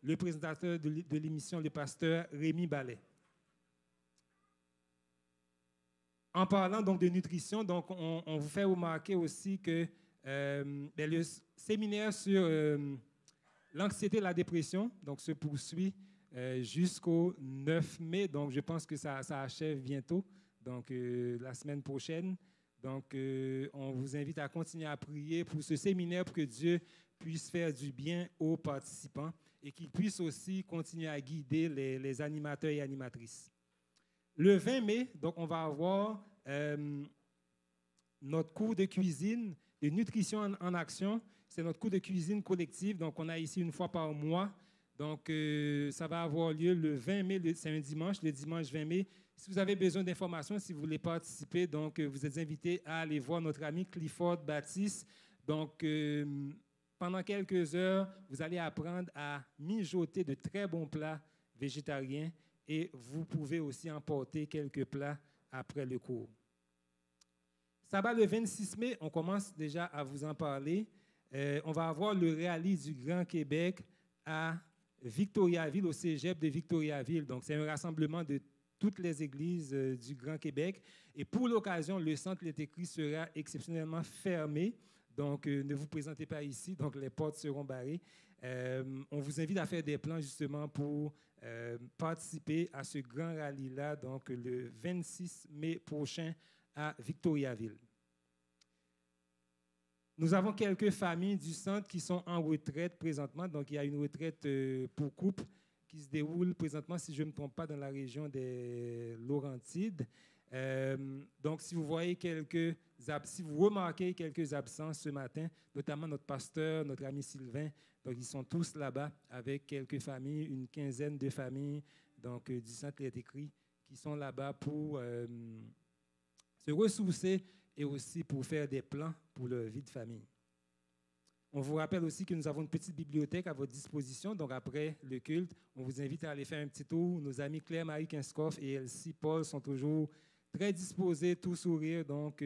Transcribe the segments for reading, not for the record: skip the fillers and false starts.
le présentateur de l'émission, le pasteur Rémi Ballet. En parlant donc de nutrition, donc on vous fait remarquer aussi que le séminaire sur l'anxiété et la dépression donc, se poursuit jusqu'au 9 mai. Donc, je pense que ça achève bientôt, donc la semaine prochaine. Donc, on vous invite à continuer à prier pour ce séminaire, pour que Dieu puisse faire du bien aux participants et qu'il puisse aussi continuer à guider les animateurs et animatrices. Le 20 mai, donc, on va avoir notre cours de cuisine, de nutrition en action. C'est notre cours de cuisine collective. Donc, on a ici une fois par mois. Donc, ça va avoir lieu le 20 mai, c'est un dimanche, le dimanche 20 mai. Si vous avez besoin d'informations, si vous voulez participer, donc, vous êtes invités à aller voir notre ami Clifford Baptiste. Donc, pendant quelques heures, vous allez apprendre à mijoter de très bons plats végétariens et vous pouvez aussi emporter quelques plats après le cours. Sabbat le 26 mai, on commence déjà à vous en parler. On va avoir le rallye du Grand Québec à Victoriaville, au cégep de Victoriaville. Donc, c'est un rassemblement de toutes les églises du Grand Québec. Et pour l'occasion, le centre L'Étécrie sera exceptionnellement fermé. Donc, ne vous présentez pas ici. Donc, les portes seront barrées. On vous invite à faire des plans justement pour participer à ce grand rallye-là, donc le 26 mai prochain à Victoriaville. Nous avons quelques familles du centre qui sont en retraite présentement. Donc, il y a une retraite pour couple qui se déroule présentement, si je ne me trompe pas, dans la région des Laurentides. Donc, si vous remarquez quelques absences ce matin, notamment notre pasteur, notre ami Sylvain, donc ils sont tous là-bas avec quelques familles, une quinzaine de familles donc, du centre L'Étécrie qui sont là-bas pour se ressourcer et aussi pour faire des plans pour leur vie de famille. On vous rappelle aussi que nous avons une petite bibliothèque à votre disposition. Donc, après le culte, on vous invite à aller faire un petit tour. Nos amis Claire-Marie Kinskoff et Elsie Paul sont toujours très disposés, tout sourire, donc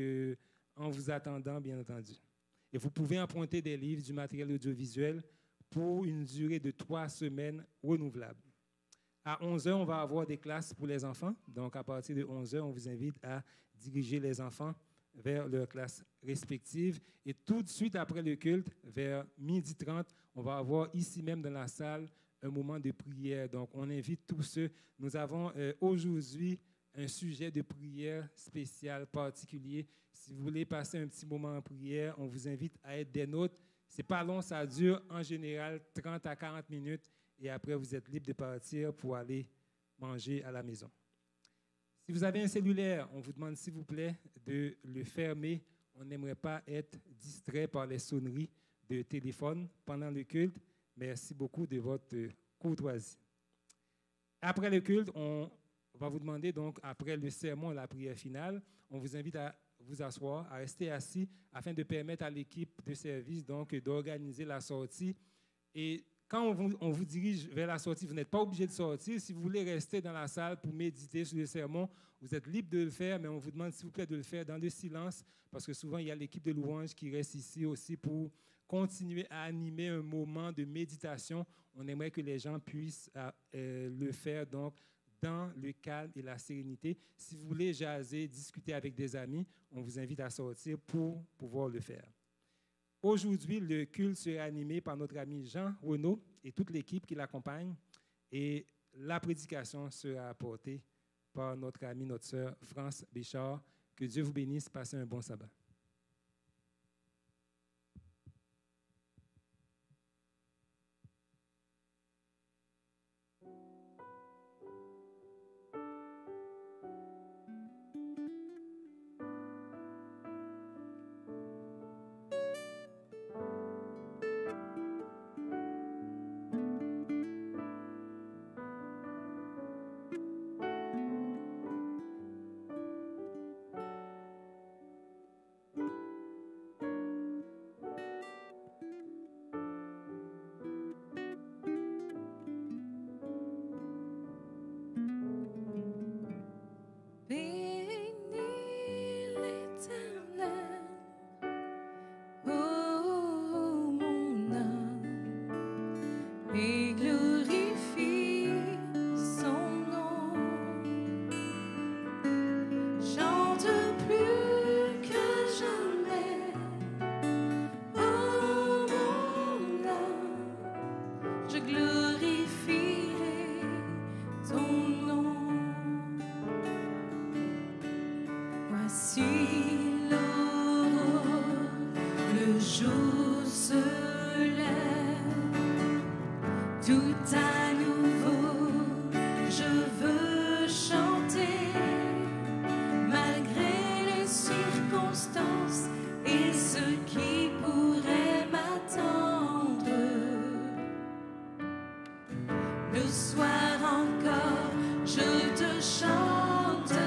en vous attendant, bien entendu. Et vous pouvez emprunter des livres, du matériel audiovisuel pour une durée de 3 semaines renouvelable. À 11h, on va avoir des classes pour les enfants. Donc, à partir de 11h, on vous invite à diriger les enfants vers leurs classes respectives. Et tout de suite après le culte, vers 12h30, on va avoir ici même dans la salle un moment de prière. Donc, on invite tous ceux. Nous avons aujourd'hui un sujet de prière spécial, particulier. Si vous voulez passer un petit moment en prière, on vous invite à être des nôtres. Ce n'est pas long, ça dure en général 30 à 40 minutes. Et après, vous êtes libre de partir pour aller manger à la maison. Si vous avez un cellulaire, on vous demande, s'il vous plaît, de le fermer. On n'aimerait pas être distrait par les sonneries de téléphone pendant le culte. Merci beaucoup de votre courtoisie. Après le culte, on va vous demander, donc, après le sermon et la prière finale, on vous invite à vous asseoir, à rester assis, afin de permettre à l'équipe de service donc, d'organiser la sortie. Et quand on vous dirige vers la sortie, vous n'êtes pas obligé de sortir. Si vous voulez rester dans la salle pour méditer sur le sermon, vous êtes libre de le faire, mais on vous demande, s'il vous plaît, de le faire dans le silence, parce que souvent, il y a l'équipe de louange qui reste ici aussi pour continuer à animer un moment de méditation. On aimerait que les gens puissent le faire donc dans le calme et la sérénité. Si vous voulez jaser, discuter avec des amis, on vous invite à sortir pour pouvoir le faire. Aujourd'hui, le culte sera animé par notre ami Jean Renaud et toute l'équipe qui l'accompagne. Et la prédication sera apportée par notre ami, notre sœur France Béchard. Que Dieu vous bénisse. Passez un bon sabbat. je glorifierai ton nom. Voici l'aurore, le jour se lève, tout à nouveau, je veux chanter, malgré les circonstances et ce qui pourrait m'attendre. Le soir encore, je te chanterai.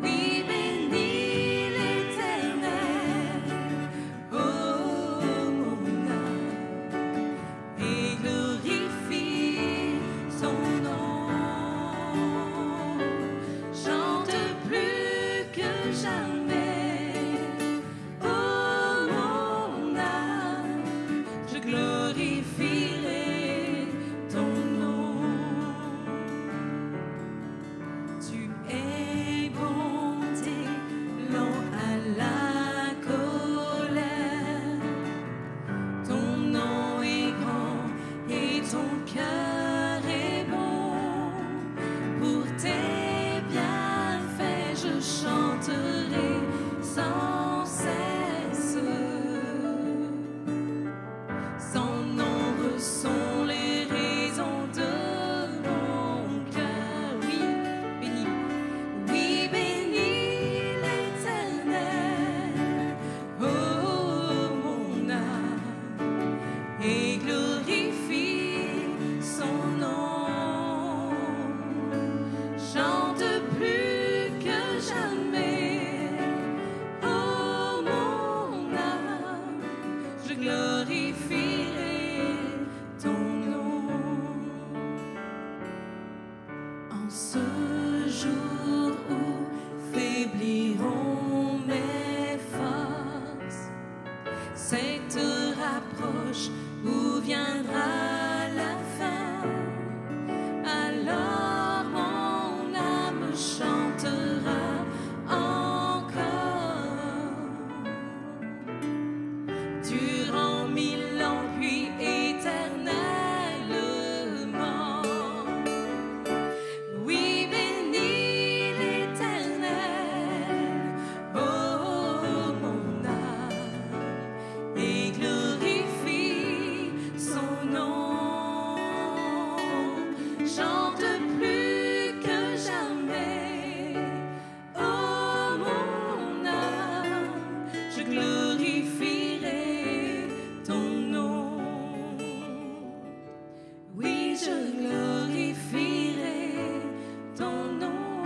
Oui, bénis l'Éternel, oh mon âme, et glorifie son nom. Chante plus que jamais, oh mon âme, je glorifierai ton nom. Tu es bonté, lent à la colère. Ton nom est grand et ton cœur est bon. Pour tes bienfaits, je chanterai sans cesse. Sans nombre sont les raisons de mon cœur. Oui, bénis. Oui, bénis l'Éternel, oh mon âme, et glorifie son nom. Chante plus que jamais, oh mon âme, je glorifierai ton nom. En ce jour où faibliront mes forces, cette rapproche où viendra la fin, alors mon âme chantera encore. Durant 1000 ans puis éternellement. Oui, bénis l'Éternel, oh mon âme, et glorifie son nom. Chante plus que jamais, oh mon âme, je glorifierai ton nom. Oui, je glorifierai ton nom.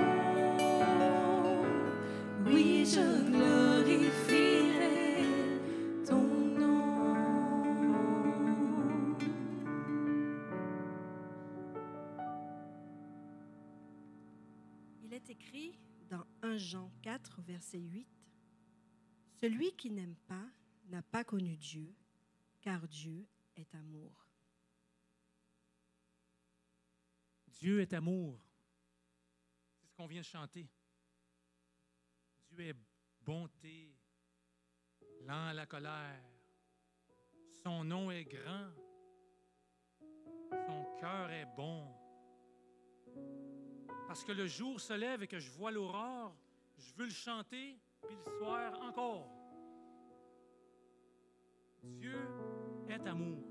Oui, je glorifierai ton nom. Il est écrit dans 1 Jean 4, verset 8, « Celui qui n'aime pas n'a pas connu Dieu, car Dieu est amour. Dieu est amour. C'est ce qu'on vient de chanter. Dieu est bonté, lent à la colère. Son nom est grand. Son cœur est bon. Parce que le jour se lève et que je vois l'aurore, je veux le chanter, puis le soir encore. Dieu est amour.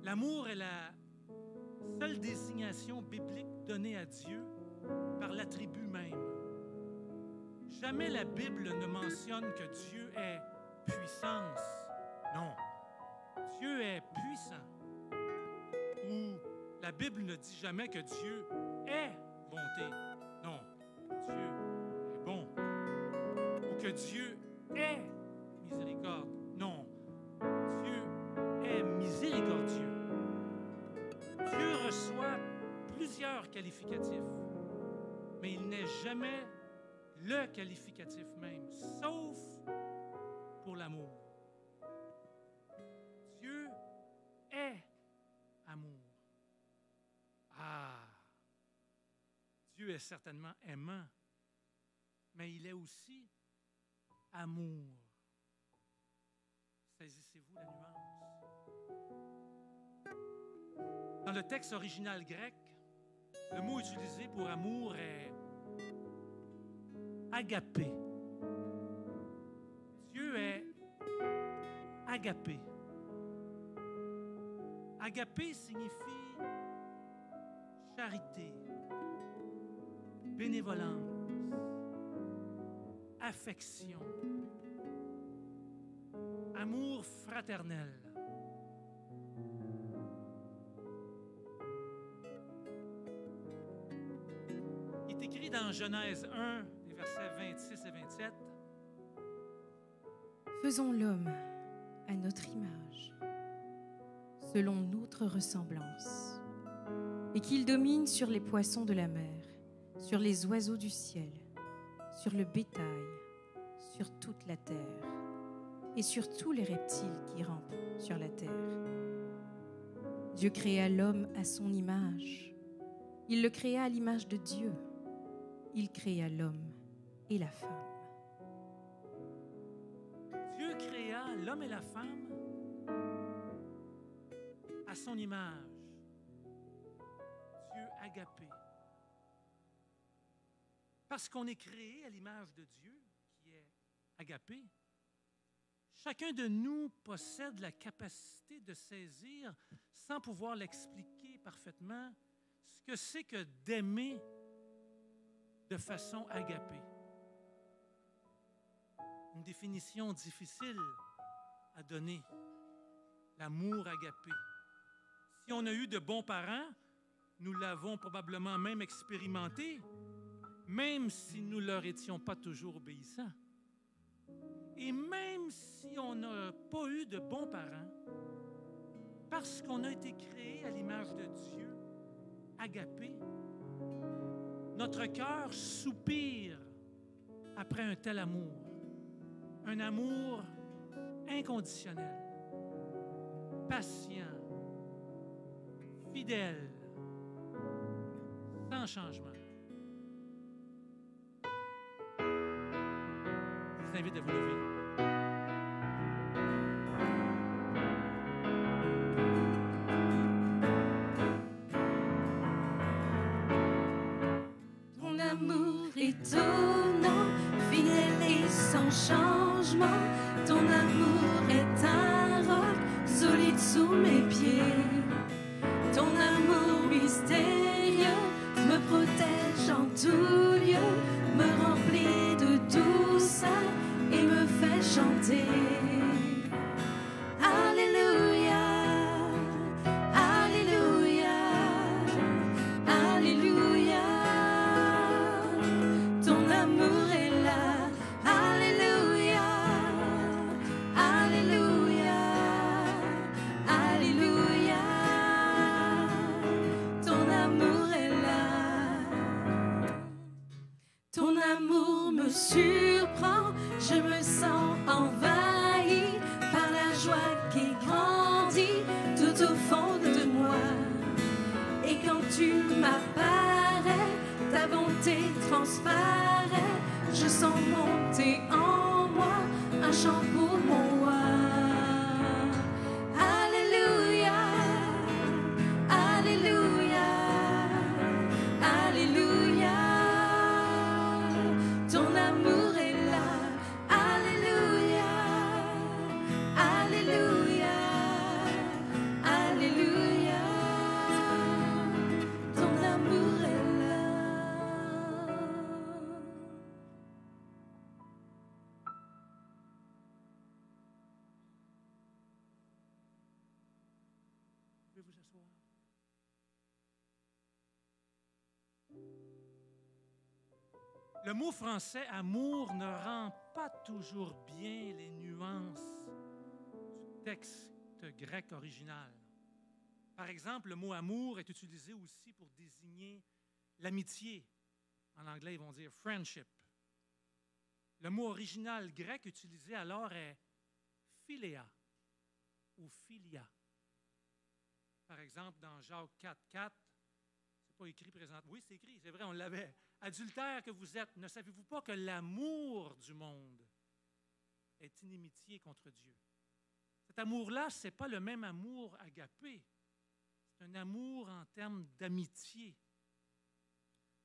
L'amour est la seule désignation biblique donnée à Dieu par l'attribut même. Jamais la Bible ne mentionne que Dieu est puissance. Non. Dieu est puissant. Ou la Bible ne dit jamais que Dieu est bonté. Non. Dieu est bon. Ou que Dieu est miséricorde. Non. Dieu est miséricordieux. Dieu reçoit plusieurs qualificatifs, mais il n'est jamais le qualificatif même, sauf pour l'amour. Dieu est amour. Ah! Dieu est certainement aimant, mais il est aussi amour. Saisissez-vous la nuance. Dans le texte original grec, le mot utilisé pour amour est agapé. Dieu est agapé. Agapé signifie charité, bénévolence, affection, amour fraternel. Il est écrit dans Genèse 1, les versets 26 et 27. Faisons l'homme à notre image, selon notre ressemblance, et qu'il domine sur les poissons de la mer, sur les oiseaux du ciel, sur le bétail, sur toute la terre, et sur tous les reptiles qui rampent sur la terre. Dieu créa l'homme à son image. Il le créa à l'image de Dieu. Il créa l'homme et la femme. Dieu créa l'homme et la femme à son image. Dieu agapé. Parce qu'on est créé à l'image de Dieu, qui est agapé, chacun de nous possède la capacité de saisir, sans pouvoir l'expliquer parfaitement, ce que c'est que d'aimer de façon agapée. Une définition difficile à donner, l'amour agapé. Si on a eu de bons parents, nous l'avons probablement même expérimenté, même si nous ne leur étions pas toujours obéissants. Et même si on n'a pas eu de bons parents, parce qu'on a été créé à l'image de Dieu, agapé, notre cœur soupire après un tel amour, un amour inconditionnel, patient, fidèle, sans changement. Je vous invite à vous lever. Ton amour étonnant, fidèle et sans changement. Ton amour est un roc solide sous mes pieds. Ton amour mystérieux me protège en tout lieu, me remplit de douceur et me fait chanter. Alléluia, Alléluia, Alléluia. Ton amour est là. Alléluia, Alléluia, Alléluia. Ton amour est là. Ton amour me surprend, je me sens envahi par la joie qui grandit tout au fond de moi. Et quand tu m'apparais, ta bonté transparaît, je sens monter en moi un chant pour mon roi. Alléluia, Alléluia, Alléluia. Ton amour est là. Alléluia, Alléluia, Alléluia. Ton amour est là. Vous pouvez vous asseoir. Le mot français amour ne rend pas toujours bien les nuances du texte grec original. Par exemple, le mot amour est utilisé aussi pour désigner l'amitié. En anglais, ils vont dire friendship. Le mot original grec utilisé alors est philéa ou philia. Par exemple, dans Jacques 4,4, c'est pas écrit présentement. Oui, c'est écrit, c'est vrai, on l'avait. Adultères que vous êtes, ne savez-vous pas que l'amour du monde est inimitié contre Dieu? Cet amour-là, ce n'est pas le même amour agapé. C'est un amour en termes d'amitié.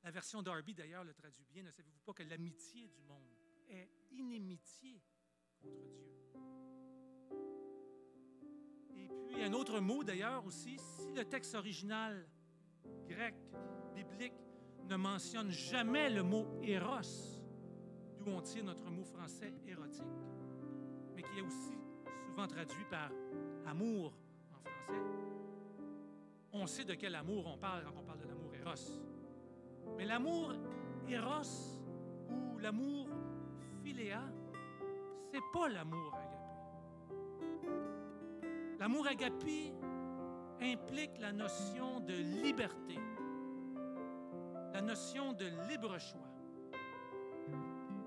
La version Darby, d'ailleurs, le traduit bien. Ne savez-vous pas que l'amitié du monde est inimitié contre Dieu? Et puis, un autre mot, d'ailleurs, aussi, si le texte original grec, biblique, ne mentionne jamais le mot « éros », d'où on tire notre mot français « érotique », mais qui est aussi souvent traduit par « amour » en français. On sait de quel amour on parle quand on parle de l'amour éros. Mais l'amour éros ou l'amour philéa, ce n'est pas l'amour agapé. L'amour agapé implique la notion de liberté, la notion de libre choix.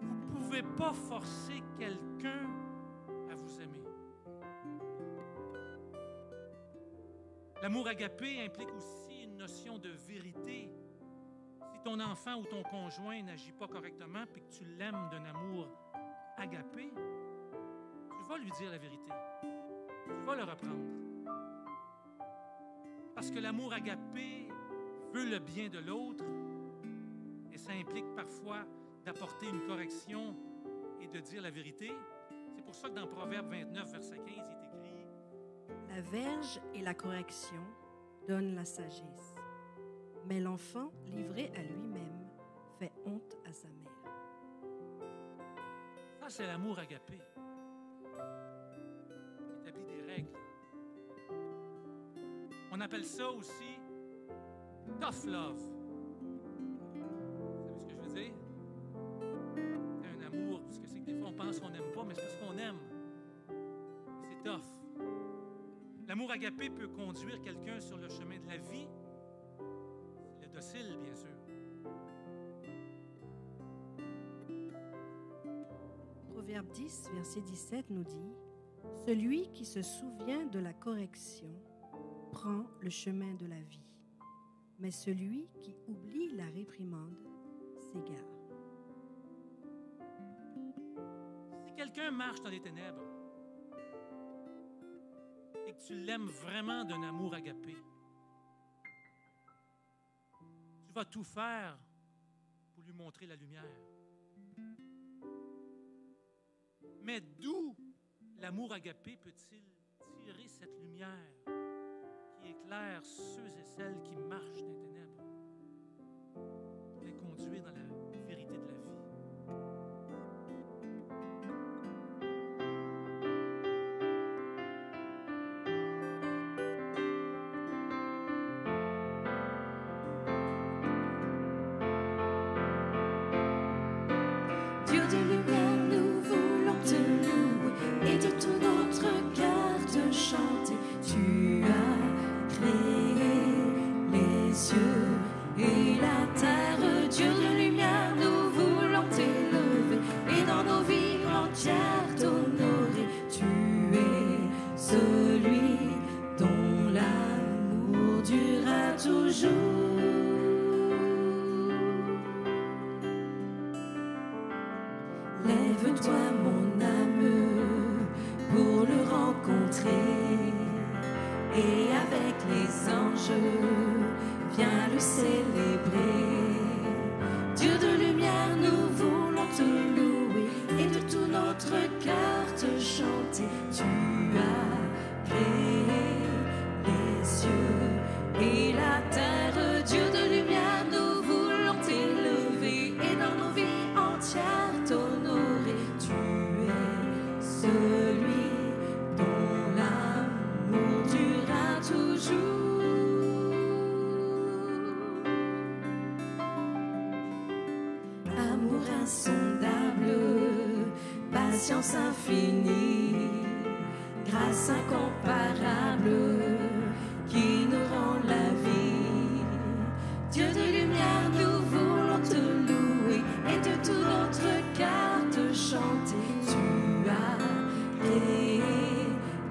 Vous ne pouvez pas forcer quelqu'un à vous aimer. L'amour agapé implique aussi une notion de vérité. Si ton enfant ou ton conjoint n'agit pas correctement puis que tu l'aimes d'un amour agapé, tu vas lui dire la vérité. Tu vas le reprendre. Parce que l'amour agapé veut le bien de l'autre et ça implique parfois d'apporter une correction et de dire la vérité. C'est pour ça que dans Proverbe 29, verset 15, il est écrit « La verge et la correction donnent la sagesse, mais l'enfant livré à lui-même fait honte à sa mère. » Ça, c'est l'amour agapé. Il établit des règles. On appelle ça aussi tough love. Vous savez ce que je veux dire? C'est un amour, parce que c'est que des fois on pense qu'on n'aime pas, mais c'est parce qu'on aime. Et c'est tough. L'amour agapé peut conduire quelqu'un sur le chemin de la vie. C'est le docile, bien sûr. Proverbe 10, verset 17 nous dit « Celui qui se souvient de la correction prend le chemin de la vie, mais celui qui oublie la réprimande s'égare. » Si quelqu'un marche dans les ténèbres et que tu l'aimes vraiment d'un amour agapé, tu vas tout faire pour lui montrer la lumière. Mais d'où l'amour agapé peut-il tirer cette lumière qui éclaire ceux et celles qui marchent dans les ténèbres pour les conduire dans la vérité de la vie? Dieu de lumière, nous voulons te louer et de tout notre cœur te chanter. Tu as créé les cieux et la terre. Dieu de lumière, nous voulons t'élever et dans nos vies entières t'honorer. Tu es celui dont l'amour durera toujours. Lève-toi mon âme pour le rencontrer et avec les anges viens le célébrer. Dieu de lumière, nous voulons te louer et de tout notre cœur te chanter. Tu as créé les cieux et la terre. Dieu de lumière, nous voulons t'élever et dans nos vies entières t'honorer. Tu es celui dont l'amour durera toujours. Amour insondable, patience infinie, grâce incomparable qui nous rend la vie. Dieu de lumière, nous voulons te louer et de tout notre cœur te chanter. Tu as créé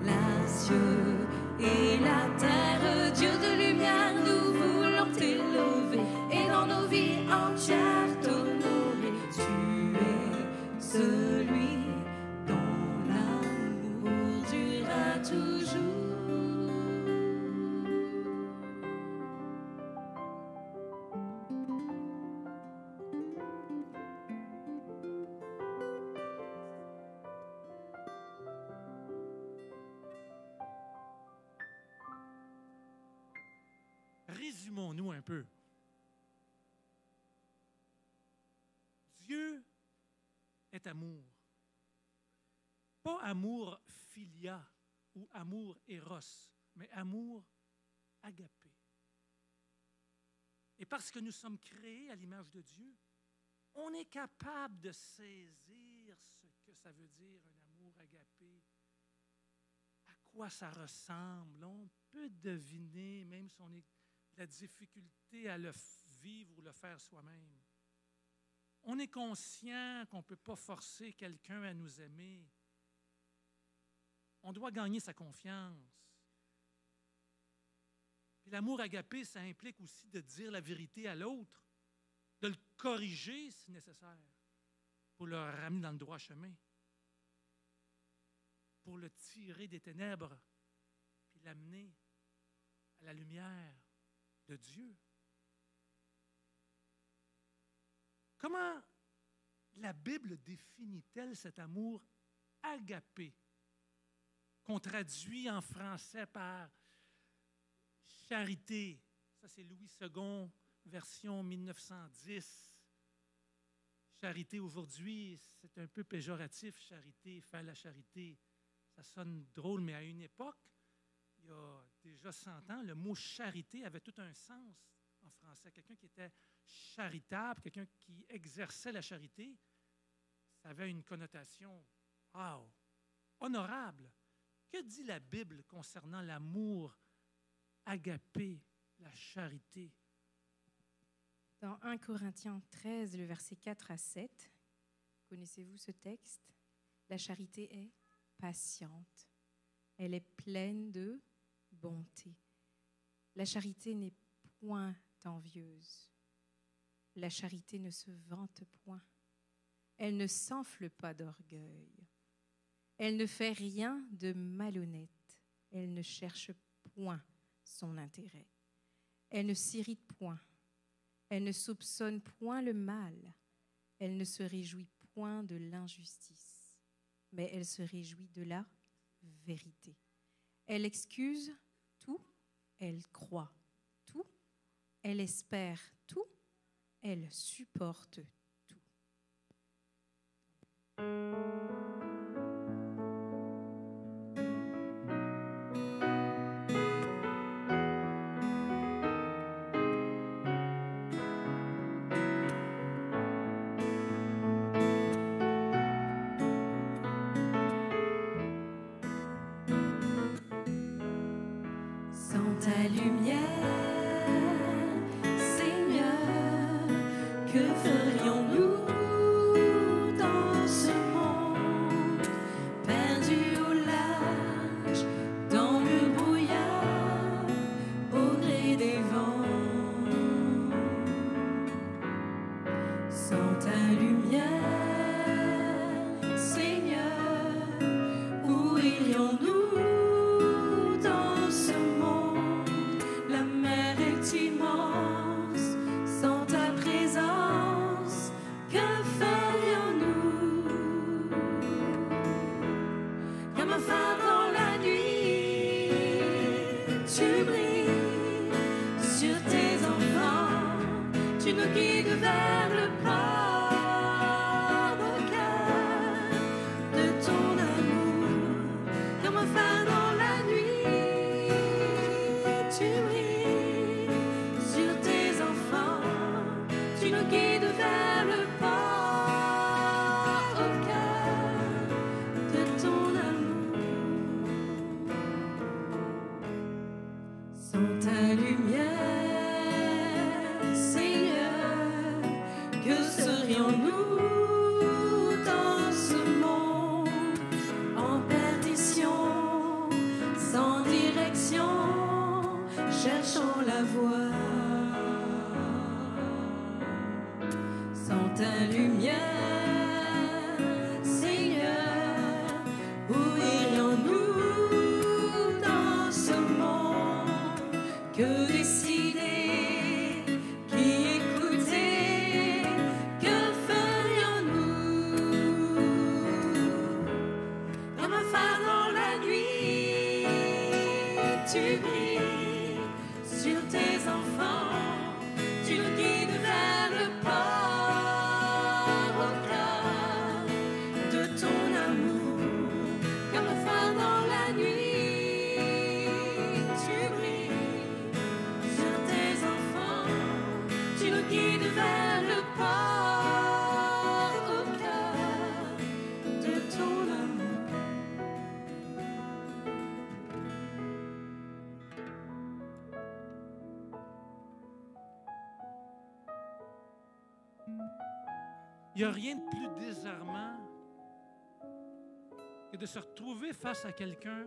les cieux et la terre. Dieu de lumière, nous voulons t'élever et dans nos vies entières t'honorer. Tu es celui dont l'amour durera résumons-nous un peu. Dieu est amour. Pas amour philia ou amour éros, mais amour agapé. Et parce que nous sommes créés à l'image de Dieu, on est capable de saisir ce que ça veut dire un amour agapé, à quoi ça ressemble. On peut deviner, même si on a de la difficulté à le vivre ou le faire soi-même. On est conscient qu'on ne peut pas forcer quelqu'un à nous aimer. On doit gagner sa confiance. Puis l'amour agapé, ça implique aussi de dire la vérité à l'autre, de le corriger si nécessaire, pour le ramener dans le droit chemin, pour le tirer des ténèbres, puis l'amener à la lumière de Dieu. Comment la Bible définit-elle cet amour agapé, qu'on traduit en français par charité? Ça, c'est Louis II, version 1910. Charité aujourd'hui, c'est un peu péjoratif, charité, faire la charité. Ça sonne drôle, mais à une époque, il y a déjà 100 ans, le mot charité avait tout un sens en français. Quelqu'un qui était charitable, quelqu'un qui exerçait la charité, ça avait une connotation, wow, honorable. Que dit la Bible concernant l'amour agapé, la charité? Dans 1 Corinthiens 13, le verset 4 à 7, connaissez-vous ce texte? La charité est patiente, elle est pleine de bonté. La charité n'est point envieuse. La charité ne se vante point. Elle ne s'enfle pas d'orgueil. Elle ne fait rien de malhonnête. Elle ne cherche point son intérêt. Elle ne s'irrite point. Elle ne soupçonne point le mal. Elle ne se réjouit point de l'injustice, mais elle se réjouit de la vérité. Elle excuse tout, elle croit tout, elle espère tout, elle supporte tout. Sans ta lumière, Seigneur, que ferions-nous dans ce monde, perdu au large, dans le brouillard, au gré des vents? Sans ta lumière, Seigneur, où irions-nous? Sans ta présence, que ferions-nous? Comme un phare dans la nuit, tu brilles sur tes enfants, tu nous guides vers le port au cœur de ton amour. Comme un phare dans la nuit, tu brilles. Tu nous guides vers le port au cœur de ton amour. Sans ta lumière, Seigneur, que serions-nous dans ce monde en perdition, sans direction, cherchant la voie? Sans ta lumière, Seigneur, où irions-nous dans ce monde? Que décider, qui écouter, que ferions-nous? Comme un phare dans la nuit, tu brilles sur tes enfants. Il n'y a rien de plus désarmant que de se retrouver face à quelqu'un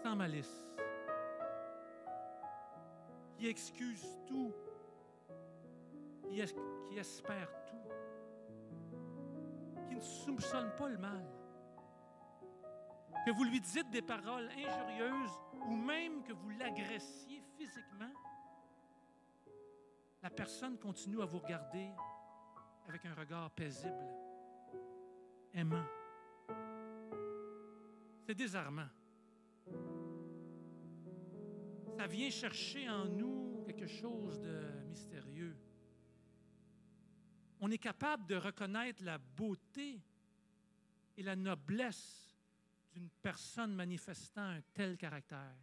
sans malice, qui excuse tout, qui espère tout, qui ne soupçonne pas le mal. Que vous lui dites des paroles injurieuses ou même que vous l'agressiez physiquement, la personne continue à vous regarder avec un regard paisible, aimant. C'est désarmant. Ça vient chercher en nous quelque chose de mystérieux. On est capable de reconnaître la beauté et la noblesse d'une personne manifestant un tel caractère.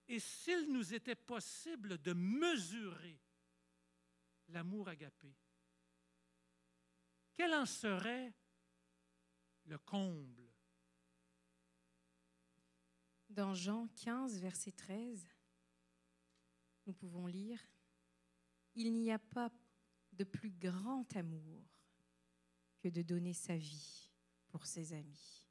Et s'il nous était possible de mesurer l'amour agapé, quel en serait le comble? Dans Jean 15, verset 13, nous pouvons lire « Il n'y a pas de plus grand amour que de donner sa vie pour ses amis. »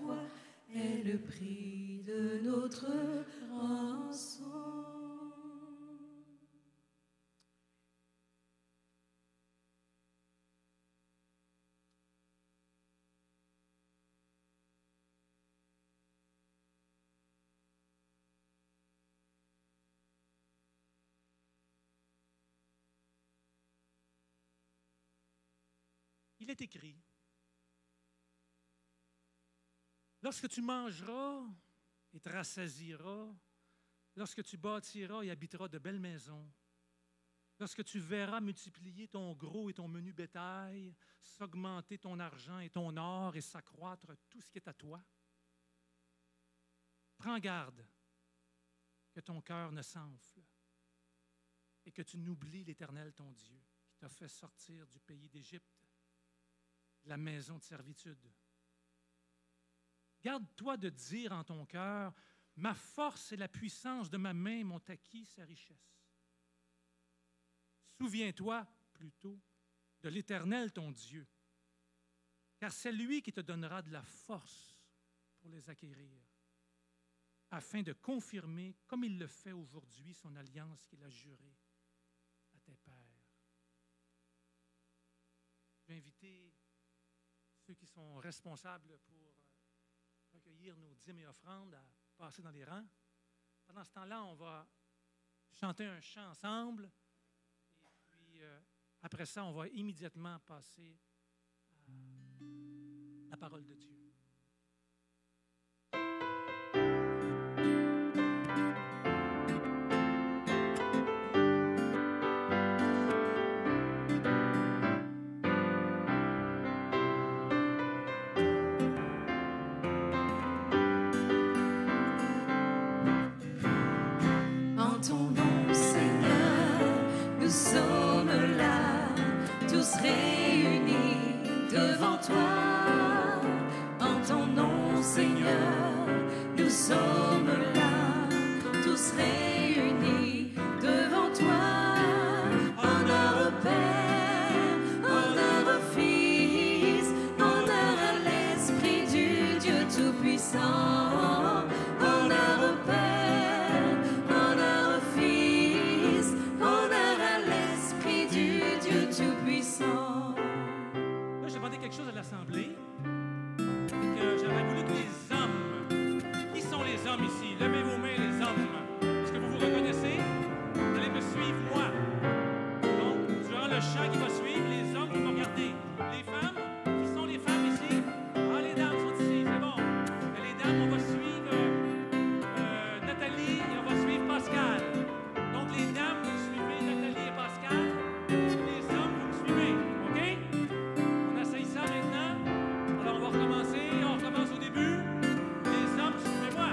toi est le prix de notre rançon. Il est écrit, lorsque tu mangeras et te rassasieras, lorsque tu bâtiras et habiteras de belles maisons, lorsque tu verras multiplier ton gros et ton menu bétail, s'augmenter ton argent et ton or et s'accroître tout ce qui est à toi, prends garde que ton cœur ne s'enfle et que tu n'oublies l'Éternel ton Dieu qui t'a fait sortir du pays d'Égypte, de la maison de servitude. Garde-toi de dire en ton cœur, ma force et la puissance de ma main m'ont acquis sa richesse. Souviens-toi plutôt de l'Éternel ton Dieu, car c'est lui qui te donnera de la force pour les acquérir, afin de confirmer, comme il le fait aujourd'hui, son alliance qu'il a jurée à tes pères. Je vais inviter ceux qui sont responsables pour recueillir nos dîmes et offrandes à passer dans les rangs. Pendant ce temps-là, on va chanter un chant ensemble. Et puis, après ça, on va immédiatement passer à la parole de Dieu. En ton nom, Seigneur, nous sommes là, tous réunis devant toi. En ton nom, Seigneur, nous sommes là, tous réunis devant toi. Honneur au Père, honneur au Fils, honneur à l'Esprit du Dieu Tout-Puissant. Honneur au Père, honneur au Fils, honneur à l'Esprit du Dieu Tout-Puissant. Là, j'ai demandé quelque chose à l'Assemblée. Que j'aurais voulu que les hommes, qui sont les hommes ici? Levez vos mains, les hommes. Est-ce que vous vous reconnaissez? Vous allez me suivre, moi. Donc, durant le chant qui va suivre, les hommes vont me regarder. Les femmes, qui sont les femmes ici? Ah, les dames sont ici, c'est bon. Et les dames, on va suivre Nathalie et on va suivre Pascal. Donc, les dames, vous suivez Nathalie et Pascal. Les hommes, vous me suivez, OK? On essaye ça maintenant. Alors, on va recommencer. On recommence au début. Les hommes, suivez-moi.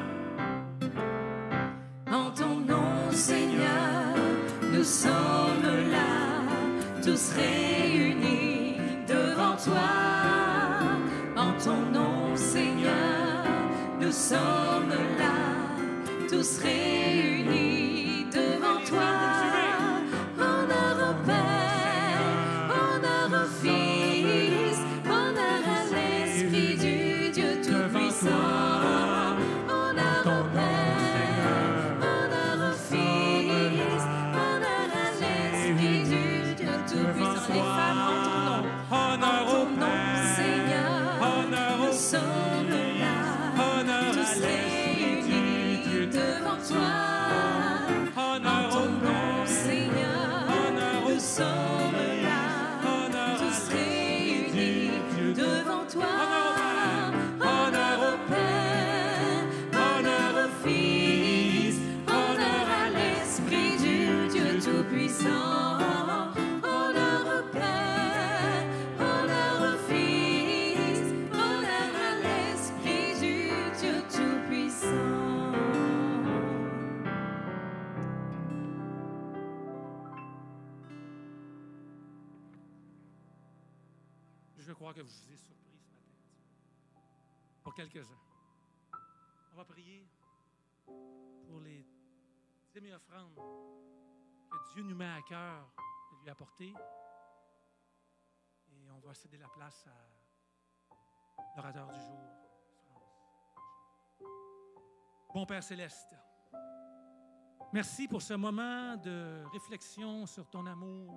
En ton nom, Seigneur, nous sommes là, tous réunis devant toi. En ton nom, Seigneur, nous sommes là, tous réunis devant toi. Honneur au Père, honneur au Fils, honneur à l'Esprit du Dieu Tout-Puissant. Honneur au Père, honneur au Fils, honneur à l'Esprit du Dieu Tout-Puissant. Les femmes en ton nom. En ton nom, Seigneur, nous sommes là, tous réunis devant toi. En ton nom, Seigneur, nous sommes là, tous réunis devant toi. Honneur au Père, honneur au Fils, honneur à l'Esprit du Dieu Tout-Puissant. Honneur au Père, honneur au Fils, honneur à l'Esprit du Dieu Tout-Puissant. Je crois que je vous ai surpris ce matin. Pour quelques-uns. On va prier pour les dîmes et offrandes que Dieu nous met à cœur de lui apporter. Et on va céder la place à l'orateur du jour, France. Bon Père Céleste, merci pour ce moment de réflexion sur ton amour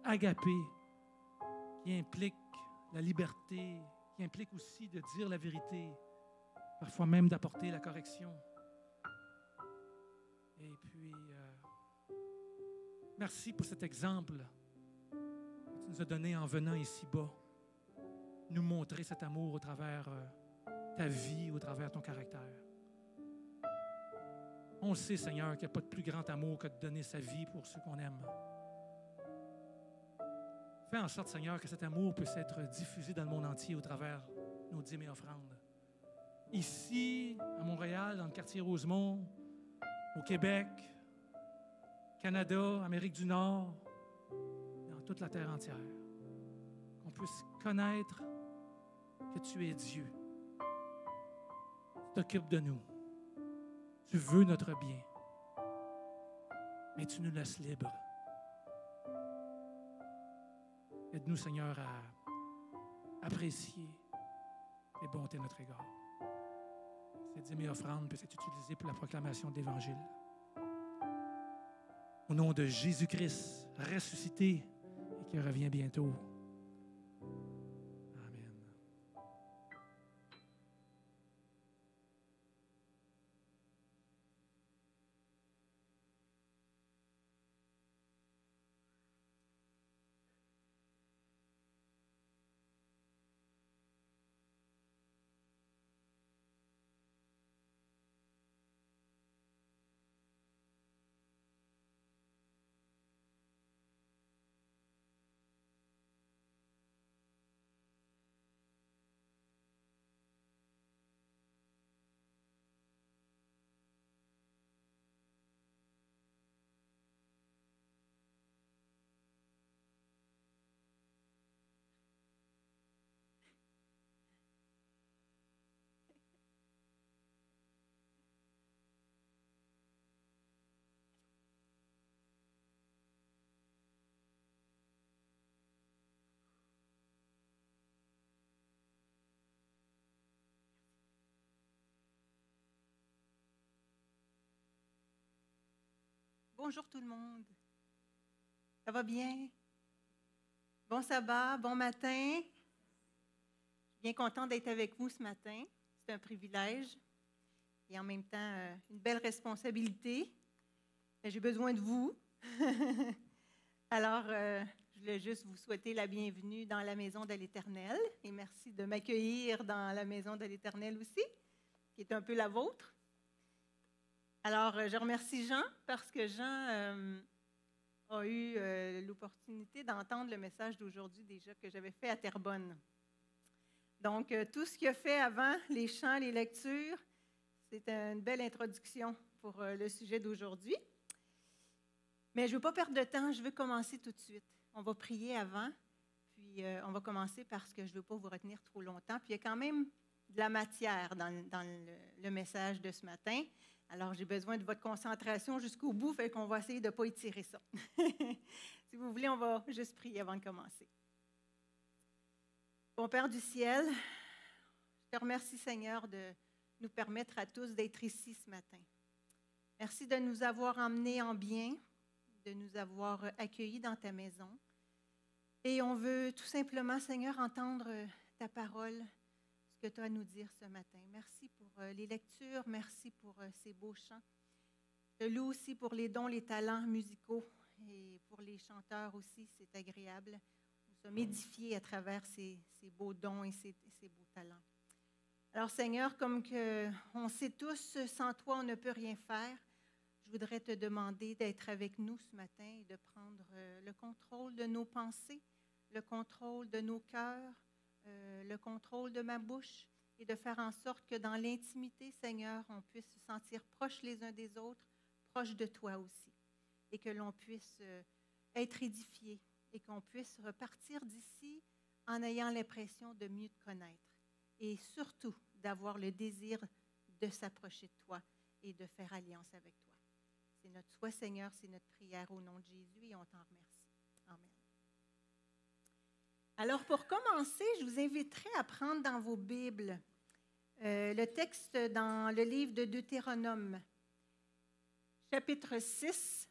agapé qui implique la liberté, qui implique aussi de dire la vérité, parfois même d'apporter la correction. Et puis, merci pour cet exemple que tu nous as donné en venant ici-bas, nous montrer cet amour au travers ta vie, au travers ton caractère. On le sait, Seigneur, qu'il n'y a pas de plus grand amour que de donner sa vie pour ceux qu'on aime. Fais en sorte, Seigneur, que cet amour puisse être diffusé dans le monde entier au travers de nos dîmes et offrandes. Ici, à Montréal, dans le quartier Rosemont, au Québec, Canada, Amérique du Nord, dans toute la terre entière. Qu'on puisse connaître que tu es Dieu. Tu t'occupes de nous. Tu veux notre bien. Mais tu nous laisses libres. Aide-nous, Seigneur, à apprécier les bontés de notre égard. Ces dîmes et offrandes puissent être utilisées pour la proclamation de l'Évangile. Au nom de Jésus-Christ, ressuscité et qui revient bientôt. Amen. Bonjour tout le monde. Ça va bien? Bon sabbat, bon matin. Je suis bien contente d'être avec vous ce matin. C'est un privilège et en même temps une belle responsabilité. J'ai besoin de vous. Alors, je voulais juste vous souhaiter la bienvenue dans la maison de l'Éternel et merci de m'accueillir dans la maison de l'Éternel aussi, qui est un peu la vôtre. Alors, je remercie Jean parce que Jean a eu l'opportunité d'entendre le message d'aujourd'hui déjà que j'avais fait à Terrebonne. Donc, tout ce qu'il a fait avant, les chants, les lectures, c'est une belle introduction pour le sujet d'aujourd'hui. Mais je ne veux pas perdre de temps, je veux commencer tout de suite. On va prier avant, puis on va commencer parce que je ne veux pas vous retenir trop longtemps. Puis il y a quand même de la matière dans le message de ce matin. Alors, j'ai besoin de votre concentration jusqu'au bout, fait qu'on va essayer de ne pas étirer ça. Si vous voulez, on va juste prier avant de commencer. Bon Père du ciel, je te remercie, Seigneur, de nous permettre à tous d'être ici ce matin. Merci de nous avoir emmenés en bien, de nous avoir accueillis dans ta maison. Et on veut tout simplement, Seigneur, entendre ta parole, ce que tu as à nous dire ce matin. Merci pour les lectures, merci pour ces beaux chants. Je te loue aussi pour les dons, les talents musicaux et pour les chanteurs aussi, c'est agréable. Nous sommes édifiés à travers ces beaux dons et ces beaux talents. Alors Seigneur, comme on sait tous, sans toi, on ne peut rien faire, je voudrais te demander d'être avec nous ce matin et de prendre le contrôle de nos pensées, le contrôle de nos cœurs, le contrôle de ma bouche et de faire en sorte que dans l'intimité, Seigneur, on puisse se sentir proches les uns des autres, proches de toi aussi, et que l'on puisse être édifiés et qu'on puisse repartir d'ici en ayant l'impression de mieux te connaître et surtout d'avoir le désir de s'approcher de toi et de faire alliance avec toi. C'est notre souhait, Seigneur, c'est notre prière au nom de Jésus et on t'en remercie. Amen. Alors, pour commencer, je vous inviterai à prendre dans vos Bibles Le texte dans le livre de Deutéronome, chapitre 6,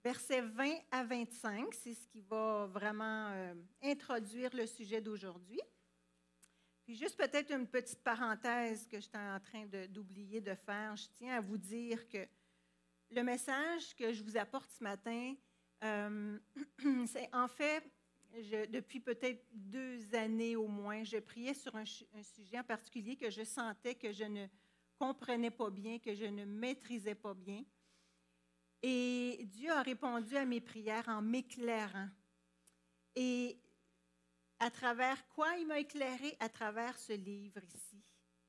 versets 20 à 25, c'est ce qui va vraiment introduire le sujet d'aujourd'hui. Puis juste peut-être une petite parenthèse que j'étais en train d'oublier de faire. Je tiens à vous dire que le message que je vous apporte ce matin, c'est en fait, depuis peut-être 2 années au moins, je priais sur un sujet en particulier que je sentais que je ne comprenais pas bien, que je ne maîtrisais pas bien. Et Dieu a répondu à mes prières en m'éclairant. Et à travers quoi il m'a éclairé? À travers ce livre ici.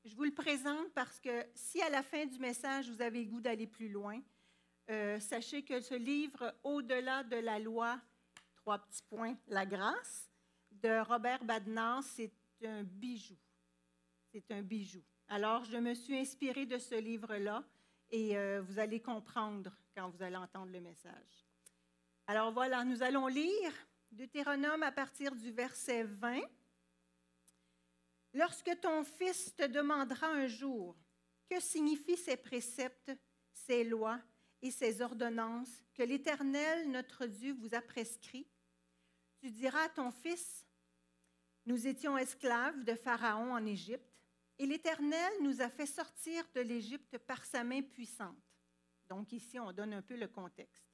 Je vous le présente parce que si à la fin du message, vous avez le goût d'aller plus loin, sachez que ce livre, Au-delà de la loi, 3 petits points, la grâce, de Robert Badnard, c'est un bijou. C'est un bijou. Alors, je me suis inspirée de ce livre-là et vous allez comprendre quand vous allez entendre le message. Alors voilà, nous allons lire Deutéronome à partir du verset 20. « Lorsque ton fils te demandera un jour que signifient ces préceptes, ces lois et ces ordonnances que l'Éternel, notre Dieu, vous a prescrits, tu diras à ton fils, nous étions esclaves de Pharaon en Égypte, et l'Éternel nous a fait sortir de l'Égypte par sa main puissante. » Donc ici, on donne un peu le contexte.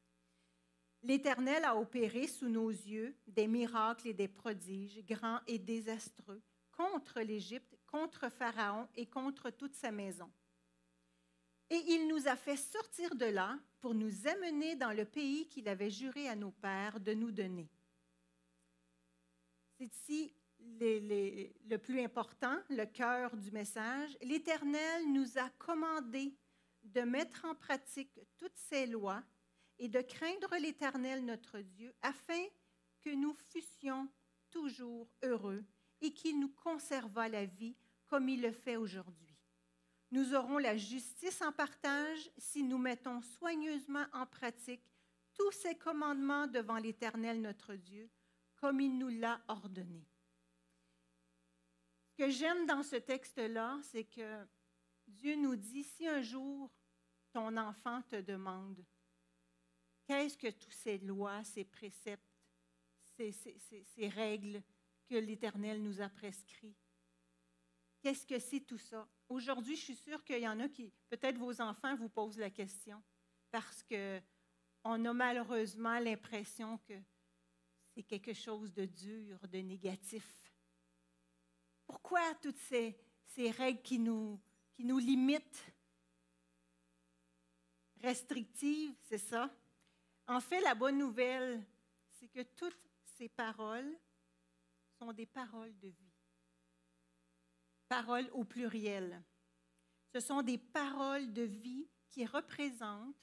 L'Éternel a opéré sous nos yeux des miracles et des prodiges grands et désastreux contre l'Égypte, contre Pharaon et contre toute sa maison. Et il nous a fait sortir de là pour nous amener dans le pays qu'il avait juré à nos pères de nous donner. C'est ici le plus important, le cœur du message. L'Éternel nous a commandé de mettre en pratique toutes ces lois et de craindre l'Éternel notre Dieu, afin que nous fussions toujours heureux et qu'il nous conservât la vie comme il le fait aujourd'hui. Nous aurons la justice en partage si nous mettons soigneusement en pratique tous ces commandements devant l'Éternel notre Dieu, comme il nous l'a ordonné. Ce que j'aime dans ce texte-là, c'est que Dieu nous dit, si un jour ton enfant te demande, qu'est-ce que toutes ces lois, ces préceptes, ces règles que l'Éternel nous a prescrits? Qu'est-ce que c'est tout ça? Aujourd'hui, je suis sûre qu'il y en a qui, peut-être vos enfants vous posent la question, parce qu'on a malheureusement l'impression que c'est quelque chose de dur, de négatif. Pourquoi toutes ces règles qui nous limitent? Restrictives, c'est ça? En fait, la bonne nouvelle, c'est que toutes ces paroles sont des paroles de vie. Paroles au pluriel. Ce sont des paroles de vie qui représentent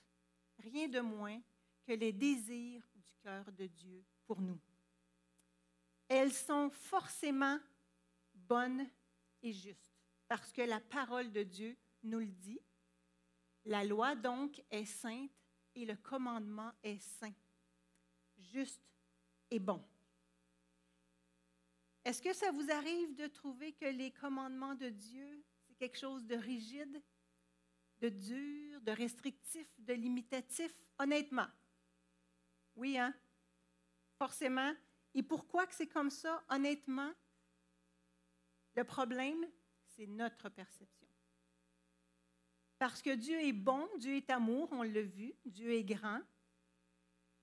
rien de moins que les désirs du cœur de Dieu pour nous. Elles sont forcément bonnes et justes, parce que la parole de Dieu nous le dit. La loi, donc, est sainte et le commandement est saint, juste et bon. Est-ce que ça vous arrive de trouver que les commandements de Dieu, c'est quelque chose de rigide, de dur, de restrictif, de limitatif? Honnêtement. Oui, hein? Forcément. Et pourquoi que c'est comme ça? Honnêtement, le problème, c'est notre perception. Parce que Dieu est bon, Dieu est amour, on l'a vu, Dieu est grand.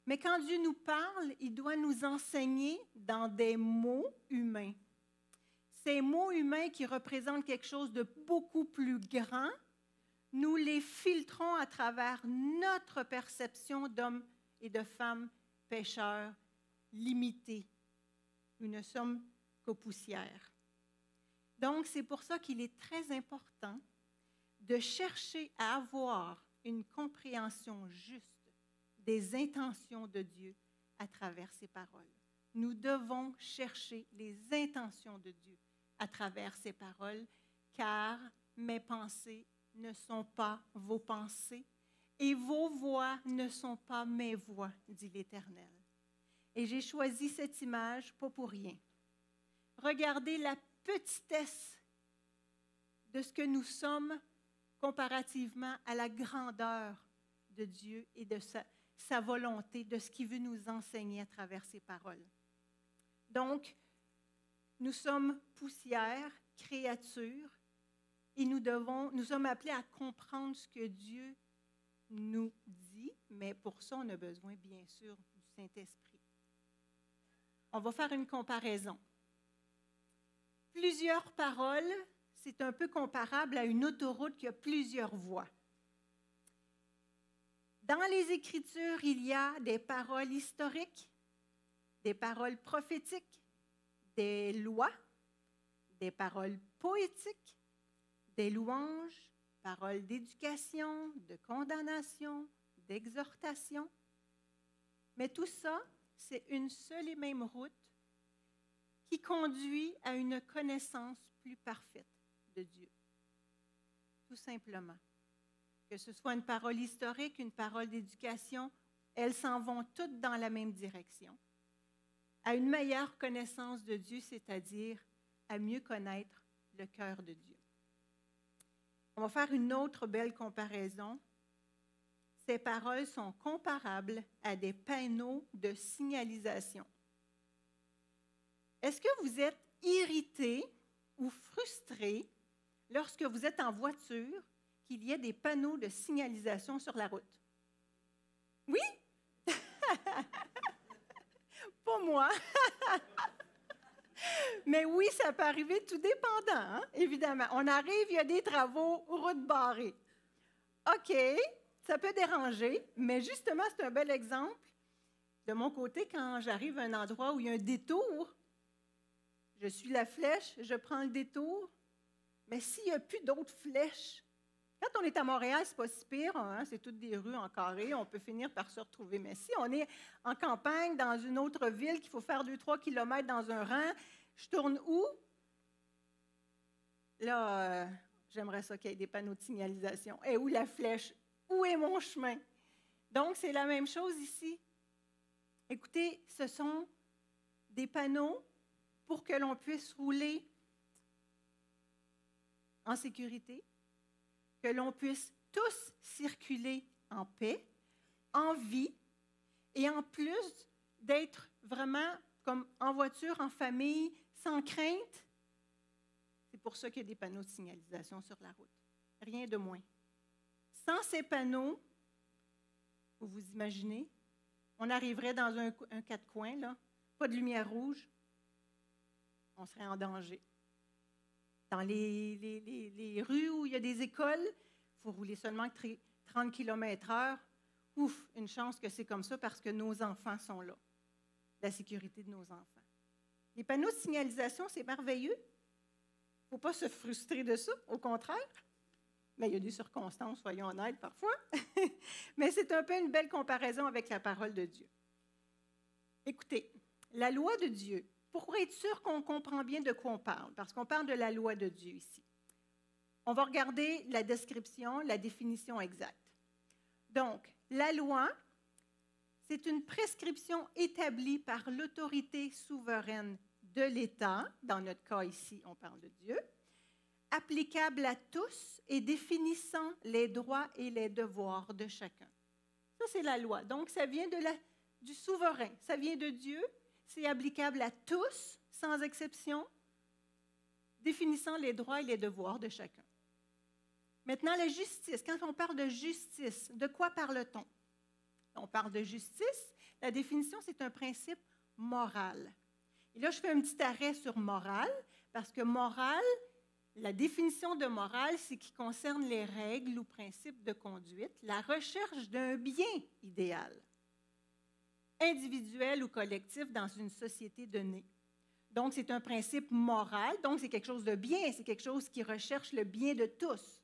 Mais quand Dieu nous parle, il doit nous enseigner dans des mots humains. Ces mots humains qui représentent quelque chose de beaucoup plus grand, nous les filtrons à travers notre perception d'hommes et de femmes pécheurs limités. Nous ne sommes qu'aux poussières. Donc, c'est pour ça qu'il est très important de chercher à avoir une compréhension juste des intentions de Dieu à travers ses paroles. Nous devons chercher les intentions de Dieu à travers ses paroles, car mes pensées ne sont pas vos pensées et vos voix ne sont pas mes voix, dit l'Éternel. Et j'ai choisi cette image pas pour rien. Regardez la petitesse de ce que nous sommes comparativement à la grandeur de Dieu et de sa volonté, de ce qu'il veut nous enseigner à travers ses paroles. Donc, nous sommes poussière, créatures, et nous sommes appelés à comprendre ce que Dieu nous dit, mais pour ça, on a besoin, bien sûr, du Saint-Esprit. On va faire une comparaison. Plusieurs paroles, c'est un peu comparable à une autoroute qui a plusieurs voies. Dans les Écritures, il y a des paroles historiques, des paroles prophétiques, des lois, des paroles poétiques, des louanges, paroles d'éducation, de condamnation, d'exhortation. Mais tout ça, c'est une seule et même route qui conduit à une connaissance plus parfaite de Dieu. Tout simplement. Que ce soit une parole historique, une parole d'éducation, elles s'en vont toutes dans la même direction. À une meilleure connaissance de Dieu, c'est-à-dire à mieux connaître le cœur de Dieu. On va faire une autre belle comparaison. Ces paroles sont comparables à des panneaux de signalisation. Est-ce que vous êtes irrité ou frustré lorsque vous êtes en voiture qu'il y ait des panneaux de signalisation sur la route? Oui? Pas moi. Mais oui, ça peut arriver tout dépendant, hein? Évidemment. On arrive, il y a des travaux, route barrée. OK, ça peut déranger, mais justement, c'est un bel exemple. De mon côté, quand j'arrive à un endroit où il y a un détour, je suis la flèche, je prends le détour, mais s'il n'y a plus d'autres flèches, quand on est à Montréal, c'est pas si pire, hein? C'est toutes des rues en carré, on peut finir par se retrouver. Mais si on est en campagne, dans une autre ville, qu'il faut faire 2-3 kilomètres dans un rang, je tourne où? Là, j'aimerais ça qu'il y ait des panneaux de signalisation. Et où la flèche? Où est mon chemin? Donc, c'est la même chose ici. Écoutez, ce sont des panneaux pour que l'on puisse rouler en sécurité, que l'on puisse tous circuler en paix, en vie, et en plus d'être vraiment comme en voiture, en famille, sans crainte. C'est pour ça qu'il y a des panneaux de signalisation sur la route. Rien de moins. Sans ces panneaux, vous vous imaginez, on arriverait dans un quatre-coins, là, pas de lumière rouge, on serait en danger. Dans les rues où il y a des écoles, il faut rouler seulement 30 km/h. Ouf, une chance que c'est comme ça parce que nos enfants sont là. La sécurité de nos enfants. Les panneaux de signalisation, c'est merveilleux. Il ne faut pas se frustrer de ça, au contraire. Mais il y a des circonstances, soyons honnêtes parfois. Mais c'est un peu une belle comparaison avec la parole de Dieu. Écoutez, la loi de Dieu, pour être sûr qu'on comprend bien de quoi on parle, parce qu'on parle de la loi de Dieu ici. On va regarder la description, la définition exacte. Donc, la loi, c'est une prescription établie par l'autorité souveraine de l'État, dans notre cas ici, on parle de Dieu, applicable à tous et définissant les droits et les devoirs de chacun. Ça, c'est la loi. Donc, ça vient du souverain, ça vient de Dieu, c'est applicable à tous, sans exception, définissant les droits et les devoirs de chacun. Maintenant, la justice. Quand on parle de justice, de quoi parle-t-on? On parle de justice. La définition, c'est un principe moral. Et là, je fais un petit arrêt sur moral, parce que moral, la définition de morale, c'est qui concerne les règles ou principes de conduite, la recherche d'un bien idéal, individuel ou collectif dans une société donnée. Donc, c'est un principe moral, donc c'est quelque chose de bien, c'est quelque chose qui recherche le bien de tous,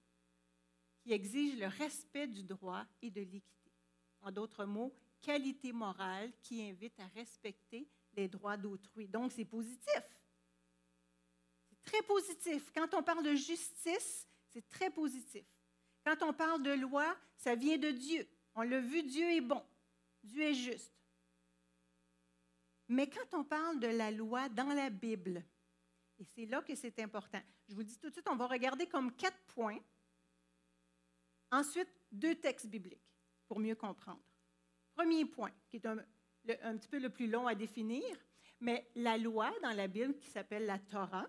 qui exige le respect du droit et de l'équité. En d'autres mots, qualité morale qui invite à respecter les droits d'autrui. Donc, c'est positif. C'est très positif. Quand on parle de justice, c'est très positif. Quand on parle de loi, ça vient de Dieu. On l'a vu, Dieu est bon. Dieu est juste. Mais quand on parle de la loi dans la Bible, Et c'est là que c'est important. Je vous dis tout de suite, on va regarder comme 4 points. Ensuite, 2 textes bibliques pour mieux comprendre. Premier point, qui est un petit peu le plus long à définir, mais la loi dans la Bible qui s'appelle la Torah,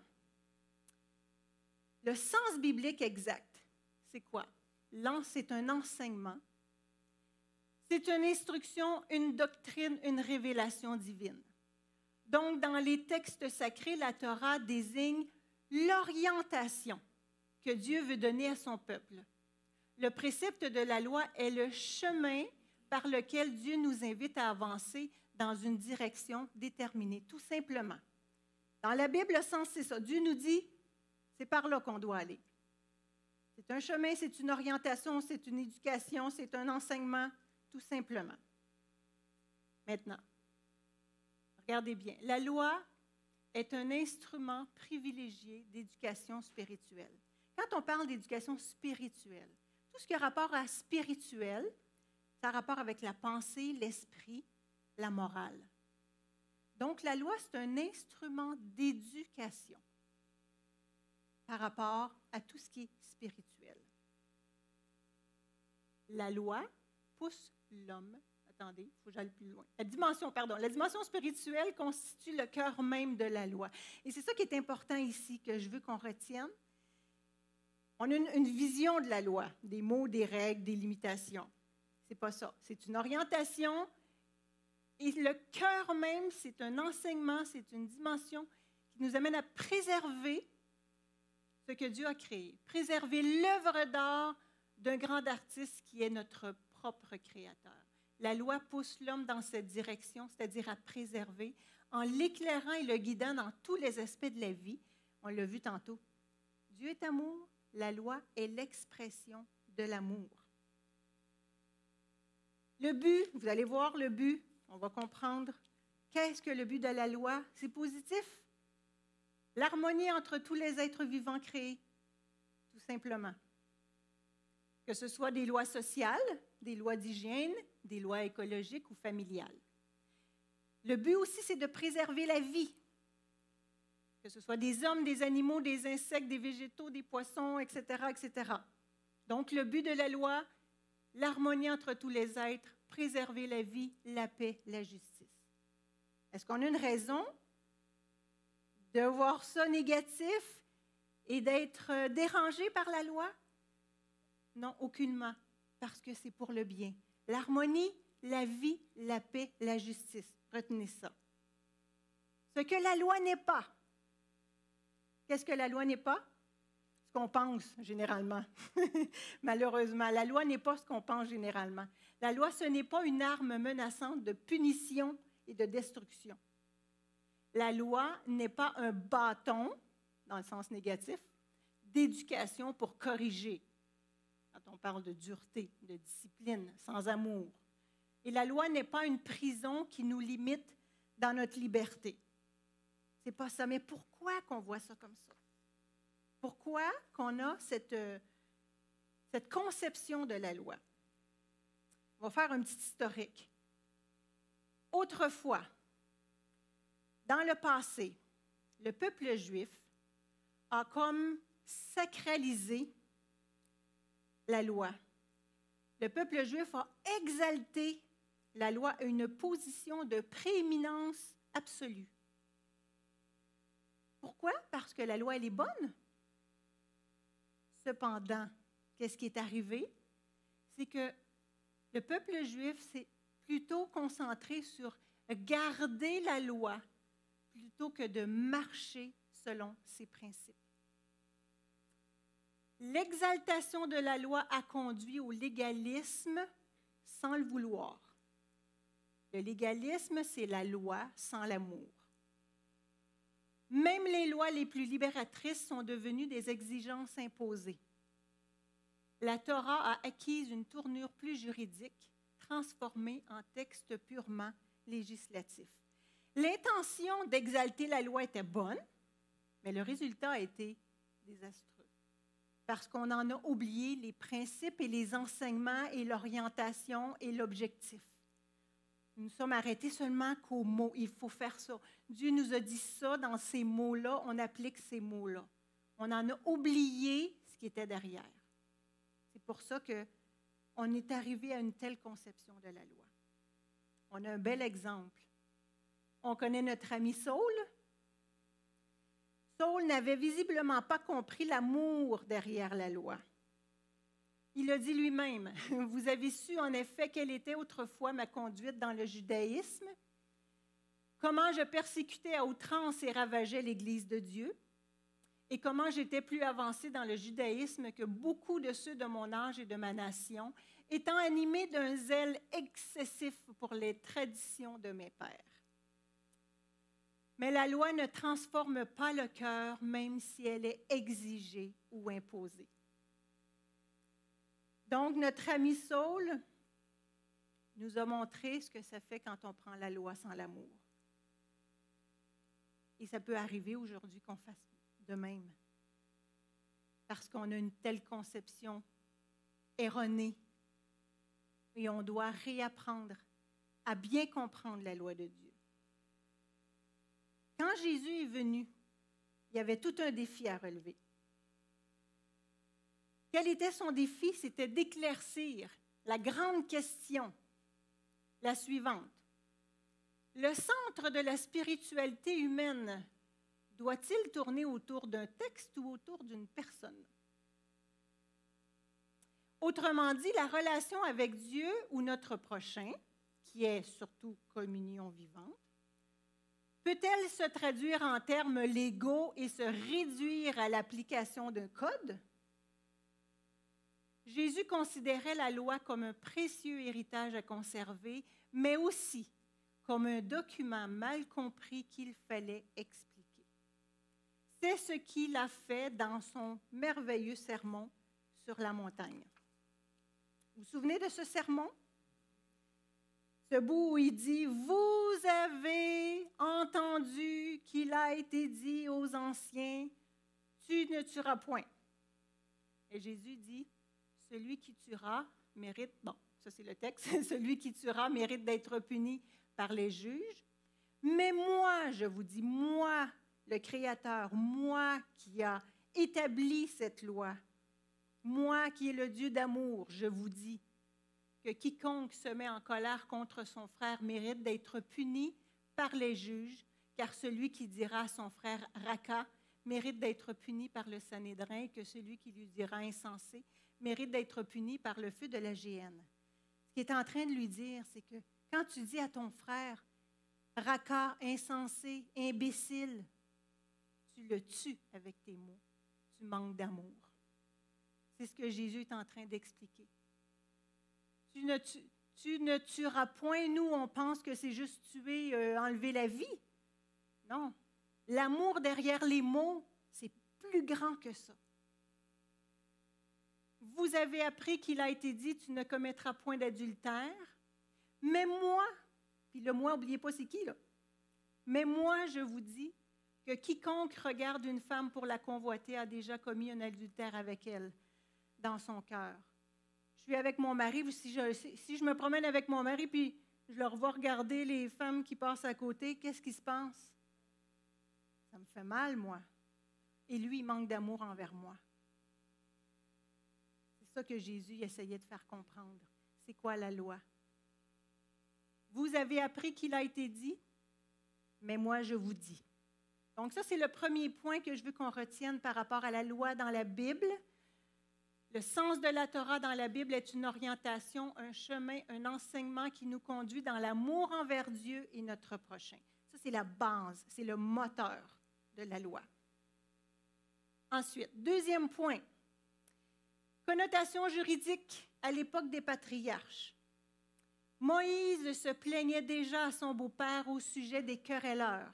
le sens biblique exact, c'est quoi? C'est un enseignement, c'est une instruction, une doctrine, une révélation divine. Donc, dans les textes sacrés, la Torah désigne l'orientation que Dieu veut donner à son peuple. Le précepte de la loi est le chemin par lequel Dieu nous invite à avancer dans une direction déterminée, tout simplement. Dans la Bible, le sens, c'est ça. Dieu nous dit, c'est par là qu'on doit aller. C'est un chemin, c'est une orientation, c'est une éducation, c'est un enseignement, tout simplement. Maintenant, regardez bien, la loi est un instrument privilégié d'éducation spirituelle. Quand on parle d'éducation spirituelle, tout ce qui a rapport à spirituel, ça a rapport avec la pensée, l'esprit, la morale. Donc, la loi, c'est un instrument d'éducation par rapport à tout ce qui est spirituel. La loi pousse l'homme. Attendez, il faut que j'aille plus loin. La dimension spirituelle constitue le cœur même de la loi. Et c'est ça qui est important ici, que je veux qu'on retienne. On a une vision de la loi, des mots, des règles, des limitations. C'est pas ça. C'est une orientation. Et le cœur même, c'est un enseignement, c'est une dimension qui nous amène à préserver ce que Dieu a créé. Préserver l'œuvre d'art d'un grand artiste qui est notre propre créateur. La loi pousse l'homme dans cette direction, c'est-à-dire à préserver, en l'éclairant et le guidant dans tous les aspects de la vie. On l'a vu tantôt. Dieu est amour, la loi est l'expression de l'amour. Le but, vous allez voir le but, on va comprendre. Qu'est-ce que le but de la loi? C'est positif. L'harmonie entre tous les êtres vivants créés, tout simplement. Que ce soit des lois sociales, des lois d'hygiène, des lois écologiques ou familiales. Le but aussi, c'est de préserver la vie. Que ce soit des hommes, des animaux, des insectes, des végétaux, des poissons, etc., etc. Donc, le but de la loi, l'harmonie entre tous les êtres, préserver la vie, la paix, la justice. Est-ce qu'on a une raison de voir ça négatif et d'être dérangé par la loi? Non, aucunement, parce que c'est pour le bien. L'harmonie, la vie, la paix, la justice. Retenez ça. Ce que la loi n'est pas. Qu'est-ce que la loi n'est pas? Ce qu'on pense généralement. Malheureusement, la loi n'est pas ce qu'on pense généralement. La loi, ce n'est pas une arme menaçante de punition et de destruction. La loi n'est pas un bâton, dans le sens négatif, d'éducation pour corriger. Quand on parle de dureté, de discipline, sans amour. Et la loi n'est pas une prison qui nous limite dans notre liberté. C'est pas ça. Mais pourquoi qu'on voit ça comme ça? Pourquoi qu'on a cette conception de la loi? On va faire un petit historique. Autrefois, dans le passé, le peuple juif a comme sacralisé la loi. Le peuple juif a exalté la loi à une position de prééminence absolue. Pourquoi? Parce que la loi, elle est bonne. Cependant, qu'est-ce qui est arrivé? C'est que le peuple juif s'est plutôt concentré sur garder la loi plutôt que de marcher selon ses principes. L'exaltation de la loi a conduit au légalisme sans le vouloir. Le légalisme, c'est la loi sans l'amour. Même les lois les plus libératrices sont devenues des exigences imposées. La Torah a acquis une tournure plus juridique, transformée en texte purement législatif. L'intention d'exalter la loi était bonne, mais le résultat a été désastreux. Parce qu'on en a oublié les principes et les enseignements et l'orientation et l'objectif. Nous sommes arrêtés seulement qu'aux mots. Il faut faire ça. Dieu nous a dit ça dans ces mots-là. On applique ces mots-là. On en a oublié ce qui était derrière. C'est pour ça qu'on est arrivé à une telle conception de la loi. On a un bel exemple. On connaît notre ami Saul. Saul n'avait visiblement pas compris l'amour derrière la loi. Il a dit lui-même, « Vous avez su en effet quelle était autrefois ma conduite dans le judaïsme, comment je persécutais à outrance et ravageais l'Église de Dieu, et comment j'étais plus avancé dans le judaïsme que beaucoup de ceux de mon âge et de ma nation, étant animé d'un zèle excessif pour les traditions de mes pères. Mais la loi ne transforme pas le cœur, même si elle est exigée ou imposée. » Donc, notre ami Saul nous a montré ce que ça fait quand on prend la loi sans l'amour. Et ça peut arriver aujourd'hui qu'on fasse de même. Parce qu'on a une telle conception erronée. Et on doit réapprendre à bien comprendre la loi de Dieu. Quand Jésus est venu, il y avait tout un défi à relever. Quel était son défi? C'était d'éclaircir la grande question, la suivante. Le centre de la spiritualité humaine doit-il tourner autour d'un texte ou autour d'une personne? Autrement dit, la relation avec Dieu ou notre prochain, qui est surtout communion vivante, peut-elle se traduire en termes légaux et se réduire à l'application d'un code? Jésus considérait la loi comme un précieux héritage à conserver, mais aussi comme un document mal compris qu'il fallait expliquer. C'est ce qu'il a fait dans son merveilleux sermon sur la montagne. Vous vous souvenez de ce sermon? Ce bout où il dit « Vous avez entendu qu'il a été dit aux anciens, tu ne tueras point. » Et Jésus dit « Celui qui tuera mérite, bon, ça c'est le texte, celui qui tuera mérite d'être puni par les juges. Mais moi, je vous dis, moi, le Créateur, moi qui a établi cette loi, moi qui est le Dieu d'amour, je vous dis que quiconque se met en colère contre son frère mérite d'être puni par les juges, car celui qui dira à son frère « Raka » mérite d'être puni par le Sanhédrin, que celui qui lui dira « insensé » mérite d'être puni par le feu de la géhenne. Ce qu'il est en train de lui dire, c'est que quand tu dis à ton frère « Raka », insensé, imbécile, tu le tues avec tes mots. Tu manques d'amour. C'est ce que Jésus est en train d'expliquer. Tu ne tueras point. Nous, on pense que c'est juste tuer, enlever la vie. Non. L'amour derrière les mots, c'est plus grand que ça. Vous avez appris qu'il a été dit, tu ne commettras point d'adultère. Mais moi, puis le moi, n'oubliez pas c'est qui, là. Mais moi, je vous dis que quiconque regarde une femme pour la convoiter a déjà commis un adultère avec elle dans son cœur. Je suis avec mon mari, si je me promène avec mon mari, puis je leur vois regarder les femmes qui passent à côté, qu'est-ce qui se passe? Ça me fait mal, moi. Et lui, il manque d'amour envers moi. C'est ça que Jésus essayait de faire comprendre. C'est quoi la loi? Vous avez appris qu'il a été dit, mais moi, je vous dis. Donc ça, c'est le premier point que je veux qu'on retienne par rapport à la loi dans la Bible. Le sens de la Torah dans la Bible est une orientation, un chemin, un enseignement qui nous conduit dans l'amour envers Dieu et notre prochain. Ça, c'est la base, c'est le moteur de la loi. Ensuite, deuxième point, connotation juridique à l'époque des patriarches. Moïse se plaignait déjà à son beau-père au sujet des querelleurs.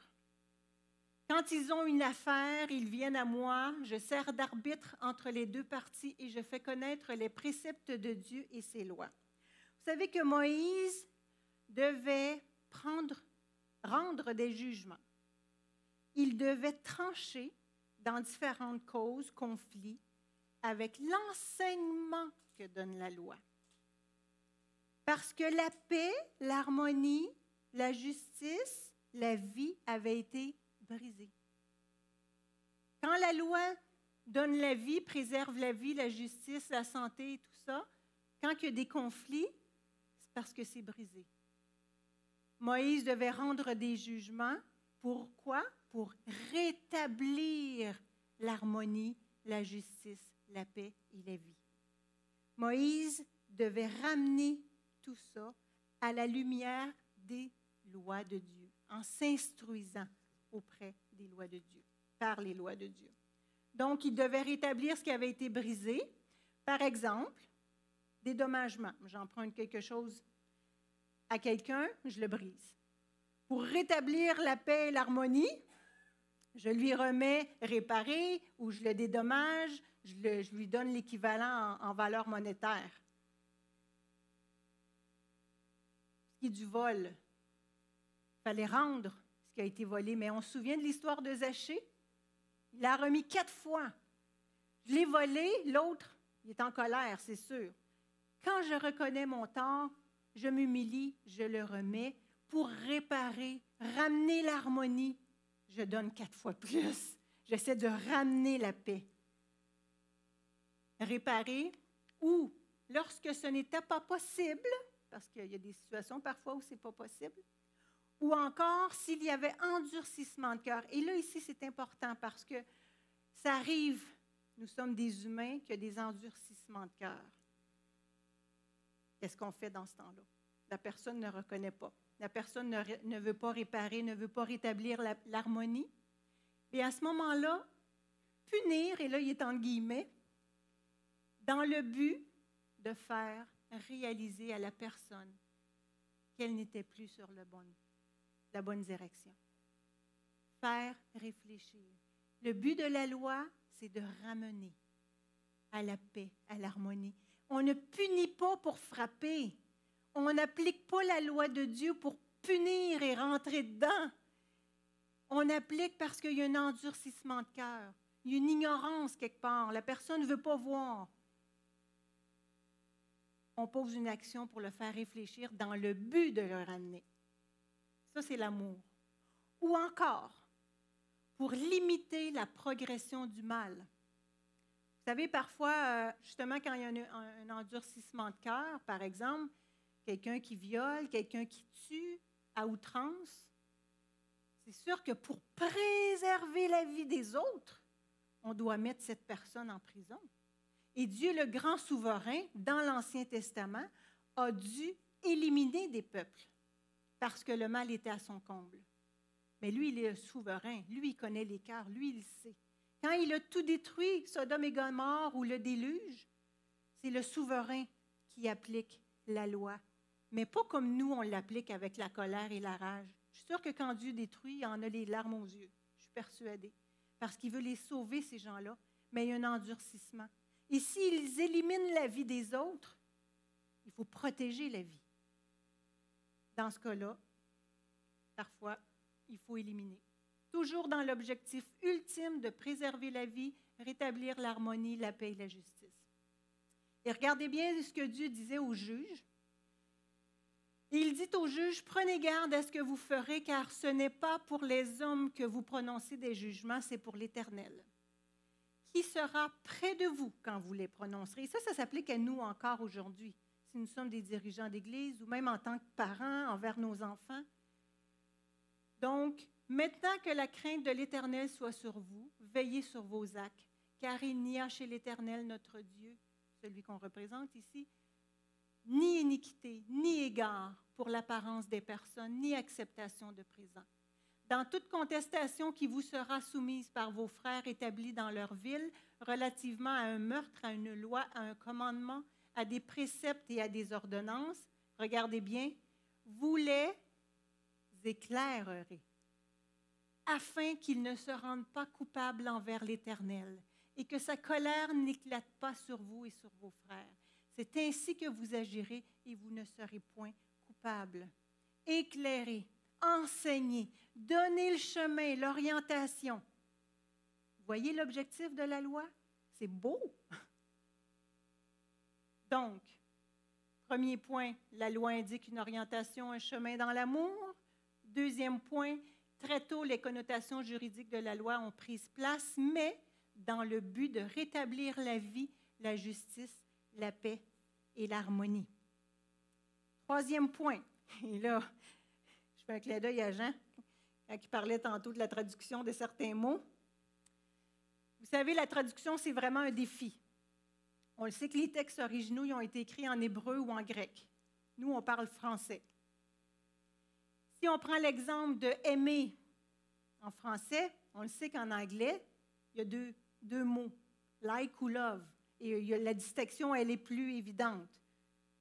Quand ils ont une affaire, ils viennent à moi, je sers d'arbitre entre les deux parties et je fais connaître les préceptes de Dieu et ses lois. Vous savez que Moïse devait rendre des jugements. Il devait trancher dans différentes causes, conflits, avec l'enseignement que donne la loi. Parce que la paix, l'harmonie, la justice, la vie avaient été brisées. Quand la loi donne la vie, préserve la vie, la justice, la santé et tout ça, quand il y a des conflits, c'est parce que c'est brisé. Moïse devait rendre des jugements. Pourquoi? Pour rétablir l'harmonie, la justice, la paix et la vie. Moïse devait ramener tout ça à la lumière des lois de Dieu, en s'instruisant auprès des lois de Dieu, par les lois de Dieu. Donc, il devait rétablir ce qui avait été brisé. Par exemple, dédommagement. J'emprunte quelque chose à quelqu'un, je le brise. Pour rétablir la paix et l'harmonie, je lui remets réparé ou je le dédommage, je lui donne l'équivalent en valeur monétaire. Ce qui est du vol, il fallait rendre ce qui a été volé. Mais on se souvient de l'histoire de Zachée? Il l'a remis 4 fois. Je l'ai volé, l'autre, il est en colère, c'est sûr. Quand je reconnais mon tort, je m'humilie, je le remets pour réparer, ramener l'harmonie. Je donne 4 fois plus. J'essaie de ramener la paix. Réparer ou, lorsque ce n'était pas possible, parce qu'il y a des situations parfois où ce n'est pas possible, ou encore s'il y avait endurcissement de cœur. Et là, ici, c'est important parce que ça arrive, nous sommes des humains, qu'il y a des endurcissements de cœur. Qu'est-ce qu'on fait dans ce temps-là? La personne ne reconnaît pas. La personne ne veut pas réparer, ne veut pas rétablir l'harmonie. Et à ce moment-là, punir, et là, il est en guillemets, dans le but de faire réaliser à la personne qu'elle n'était plus sur la bonne direction. Faire réfléchir. Le but de la loi, c'est de ramener à la paix, à l'harmonie. On ne punit pas pour frapper. On n'applique pas la loi de Dieu pour punir et rentrer dedans. On applique parce qu'il y a un endurcissement de cœur. Il y a une ignorance quelque part. La personne ne veut pas voir. On pose une action pour le faire réfléchir dans le but de le ramener. Ça, c'est l'amour. Ou encore, pour limiter la progression du mal. Vous savez, parfois, justement, quand il y a un endurcissement de cœur, par exemple, quelqu'un qui viole, quelqu'un qui tue à outrance, c'est sûr que pour préserver la vie des autres, on doit mettre cette personne en prison. Et Dieu, le grand souverain, dans l'Ancien Testament, a dû éliminer des peuples parce que le mal était à son comble. Mais lui, il est souverain. Lui, il connaît les cœurs. Lui, il sait. Quand il a tout détruit, Sodome et Gomorrhe ou le déluge, c'est le souverain qui applique la loi. Mais pas comme nous, on l'applique avec la colère et la rage. Je suis sûre que quand Dieu détruit, il en a les larmes aux yeux. Je suis persuadée. Parce qu'il veut les sauver, ces gens-là. Mais il y a un endurcissement. Et s'ils éliminent la vie des autres, il faut protéger la vie. Dans ce cas-là, parfois, il faut éliminer. Toujours dans l'objectif ultime de préserver la vie, rétablir l'harmonie, la paix et la justice. Et regardez bien ce que Dieu disait aux juges. Il dit aux juges, prenez garde à ce que vous ferez, car ce n'est pas pour les hommes que vous prononcez des jugements, c'est pour l'Éternel. Qui sera près de vous quand vous les prononcerez? Ça s'applique à nous encore aujourd'hui, si nous sommes des dirigeants d'Église ou même en tant que parents envers nos enfants. Donc, maintenant que la crainte de l'Éternel soit sur vous, veillez sur vos actes, car il n'y a chez l'Éternel notre Dieu, celui qu'on représente ici, ni iniquité, ni égard pour l'apparence des personnes, ni acceptation de présent. Dans toute contestation qui vous sera soumise par vos frères établis dans leur ville, relativement à un meurtre, à une loi, à un commandement, à des préceptes et à des ordonnances, regardez bien, vous les éclairerez, afin qu'ils ne se rendent pas coupables envers l'Éternel, et que sa colère n'éclate pas sur vous et sur vos frères. C'est ainsi que vous agirez et vous ne serez point coupables. Éclairez, enseignez, donnez le chemin, l'orientation. Vous voyez l'objectif de la loi? C'est beau. Donc, Premier point, la loi indique une orientation, un chemin dans l'amour. Deuxième point, très tôt, les connotations juridiques de la loi ont pris place, mais dans le but de rétablir la vie, la justice, la paix et l'harmonie. Troisième point, et là, je fais un clin d'œil à Jean, quand il parlait tantôt de la traduction de certains mots. Vous savez, la traduction, c'est vraiment un défi. On le sait que les textes originaux ils ont été écrits en hébreu ou en grec. Nous, on parle français. Si on prend l'exemple de « aimer » en français, on le sait qu'en anglais, il y a deux mots, « like » ou « love ». Et la distinction, elle est plus évidente.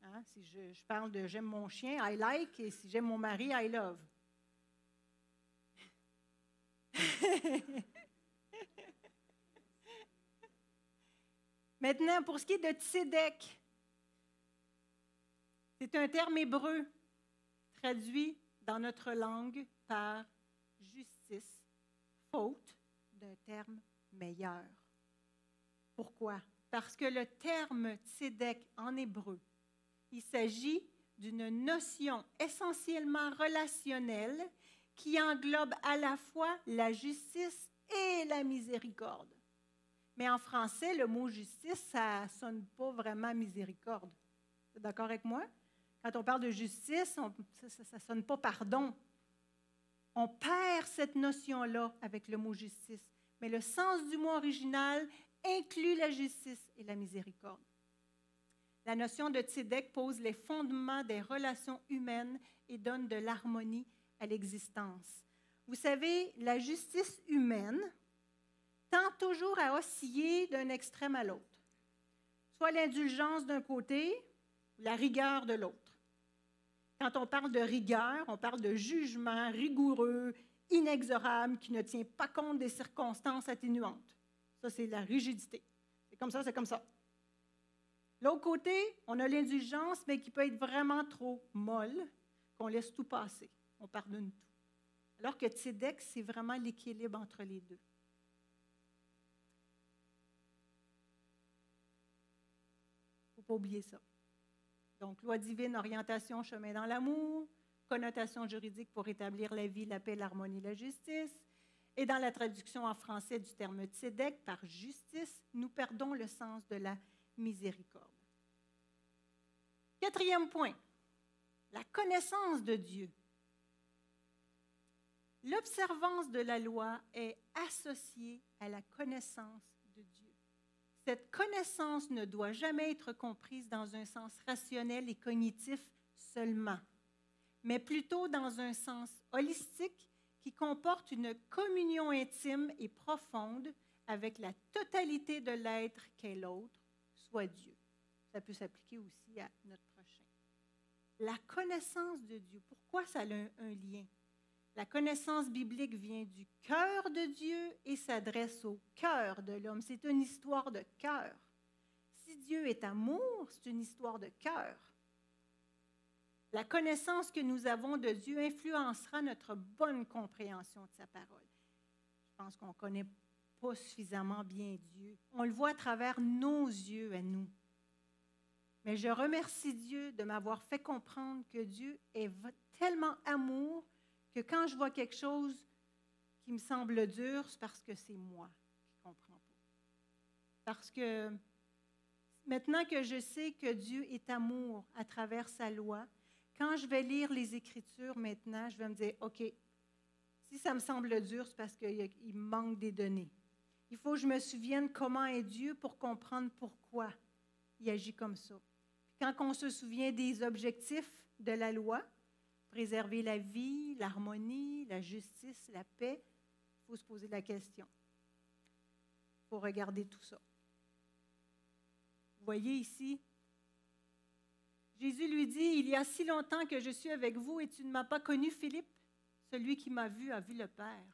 Hein? Si je parle de « j'aime mon chien »,« I like », et si j'aime mon mari, « I love ». Maintenant, pour ce qui est de tzedek, c'est un terme hébreu traduit dans notre langue par justice, faute d'un terme meilleur. Pourquoi? Parce que le terme tzedek en hébreu, il s'agit d'une notion essentiellement relationnelle qui englobe à la fois la justice et la miséricorde. Mais en français, le mot justice, ça ne sonne pas vraiment miséricorde. Vous êtes d'accord avec moi? Quand on parle de justice, ça ne sonne pas pardon. On perd cette notion-là avec le mot justice. Mais le sens du mot original inclut la justice et la miséricorde. La notion de tzedek pose les fondements des relations humaines et donne de l'harmonie à l'existence. Vous savez, la justice humaine tend toujours à osciller d'un extrême à l'autre, soit l'indulgence d'un côté ou la rigueur de l'autre. Quand on parle de rigueur, on parle de jugement rigoureux, inexorable, qui ne tient pas compte des circonstances atténuantes. Ça, c'est la rigidité. C'est comme ça, c'est comme ça. L'autre côté, on a l'indulgence, mais qui peut être vraiment trop molle, qu'on laisse tout passer. On pardonne tout. Alors que tzedek, c'est vraiment l'équilibre entre les deux. Il ne faut pas oublier ça. Donc, loi divine, orientation, chemin dans l'amour, connotation juridique pour établir la vie, la paix, l'harmonie, la justice. Et dans la traduction en français du terme tzedek, par justice, nous perdons le sens de la miséricorde. Quatrième point, la connaissance de Dieu. L'observance de la loi est associée à la connaissance de Dieu. Cette connaissance ne doit jamais être comprise dans un sens rationnel et cognitif seulement, mais plutôt dans un sens holistique qui comporte une communion intime et profonde avec la totalité de l'être qu'est l'autre, soit Dieu. Ça peut s'appliquer aussi à notre prochain. La connaissance de Dieu, pourquoi ça a un lien? La connaissance biblique vient du cœur de Dieu et s'adresse au cœur de l'homme. C'est une histoire de cœur. Si Dieu est amour, c'est une histoire de cœur. La connaissance que nous avons de Dieu influencera notre bonne compréhension de sa parole. Je pense qu'on ne connaît pas suffisamment bien Dieu. On le voit à travers nos yeux à nous. Mais je remercie Dieu de m'avoir fait comprendre que Dieu est tellement amour que quand je vois quelque chose qui me semble dur, c'est parce que c'est moi qui ne comprends pas. Parce que maintenant que je sais que Dieu est amour à travers sa loi, quand je vais lire les Écritures maintenant, je vais me dire, OK, si ça me semble dur, c'est parce qu'il me manque des données. Il faut que je me souvienne comment est Dieu pour comprendre pourquoi il agit comme ça. Puis quand on se souvient des objectifs de la loi, préserver la vie, l'harmonie, la justice, la paix, il faut se poser la question. Il faut regarder tout ça. Vous voyez ici, Jésus lui dit, « Il y a si longtemps que je suis avec vous et tu ne m'as pas connu, Philippe. Celui qui m'a vu a vu le Père.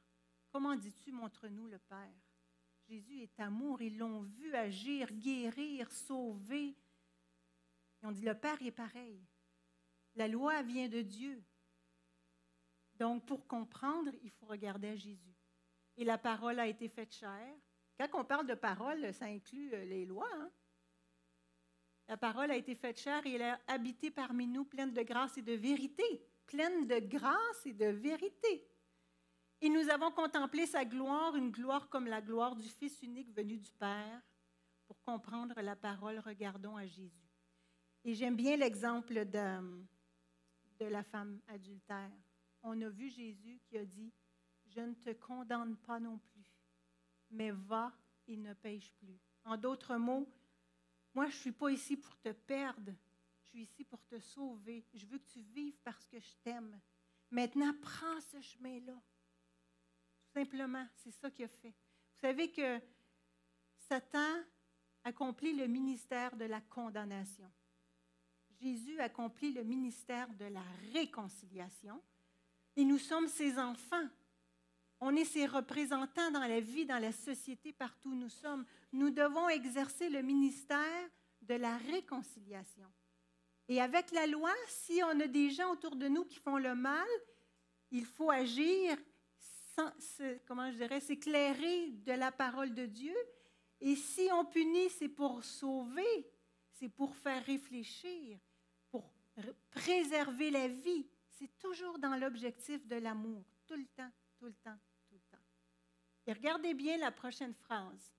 Comment dis-tu, montre-nous le Père? » Jésus est amour, ils l'ont vu agir, guérir, sauver. Ils ont dit, le Père est pareil. La loi vient de Dieu. Donc, pour comprendre, il faut regarder à Jésus. Et la parole a été faite chair. Quand on parle de parole, ça inclut les lois. Hein? La parole a été faite chair et elle a habité parmi nous, pleine de grâce et de vérité. Pleine de grâce et de vérité. Et nous avons contemplé sa gloire, une gloire comme la gloire du Fils unique venu du Père. Pour comprendre la parole, regardons à Jésus. Et j'aime bien l'exemple de la femme adultère. On a vu Jésus qui a dit, « Je ne te condamne pas non plus, mais va et ne pêche plus. » En d'autres mots, moi, je ne suis pas ici pour te perdre, je suis ici pour te sauver. Je veux que tu vives parce que je t'aime. Maintenant, prends ce chemin-là. Tout simplement, c'est ça qu'il a fait. Vous savez que Satan accomplit le ministère de la condamnation. Jésus accomplit le ministère de la réconciliation. Et nous sommes ses enfants. On est ses représentants dans la vie, dans la société, partout où nous sommes. Nous devons exercer le ministère de la réconciliation. Et avec la loi, si on a des gens autour de nous qui font le mal, il faut agir sans, s'éclairer de la parole de Dieu. Et si on punit, c'est pour sauver, c'est pour faire réfléchir, pour préserver la vie. C'est toujours dans l'objectif de l'amour, tout le temps, tout le temps, tout le temps. Et regardez bien la prochaine phrase.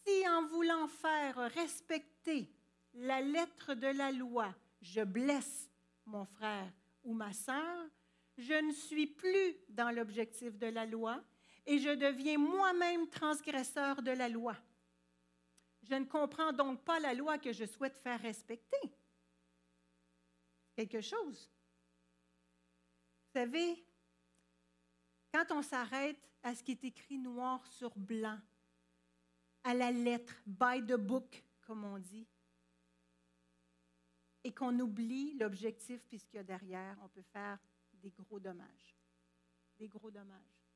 Si en voulant faire respecter la lettre de la loi, je blesse mon frère ou ma sœur, je ne suis plus dans l'objectif de la loi et je deviens moi-même transgresseur de la loi. Je ne comprends donc pas la loi que je souhaite faire respecter. Quelque chose. Vous savez, quand on s'arrête à ce qui est écrit noir sur blanc, à la lettre, by the book, comme on dit, et qu'on oublie l'objectif puis ce qu'il y a derrière, on peut faire des gros dommages. Des gros dommages.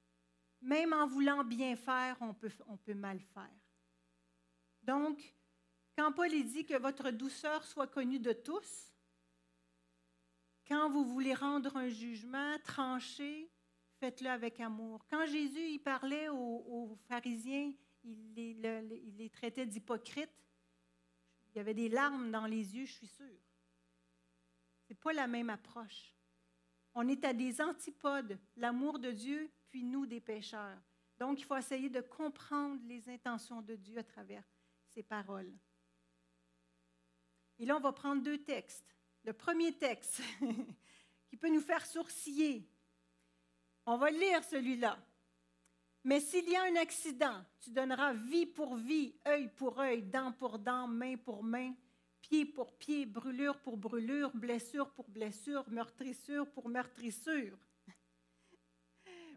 Même en voulant bien faire, on peut mal faire. Donc, quand Paul dit que votre douceur soit connue de tous, quand vous voulez rendre un jugement tranché, faites-le avec amour. Quand Jésus il parlait aux pharisiens, il les traitait d'hypocrites. Il y avait des larmes dans les yeux, je suis sûre. Ce n'est pas la même approche. On est à des antipodes, l'amour de Dieu, puis nous des pécheurs. Donc, il faut essayer de comprendre les intentions de Dieu à travers ses paroles. Et là, on va prendre 2 textes. Le premier texte qui peut nous faire sourciller. On va lire celui-là. Mais s'il y a un accident, tu donneras vie pour vie, œil pour œil, dent pour dent, main pour main, pied pour pied, brûlure pour brûlure, blessure pour blessure, meurtrissure pour meurtrissure.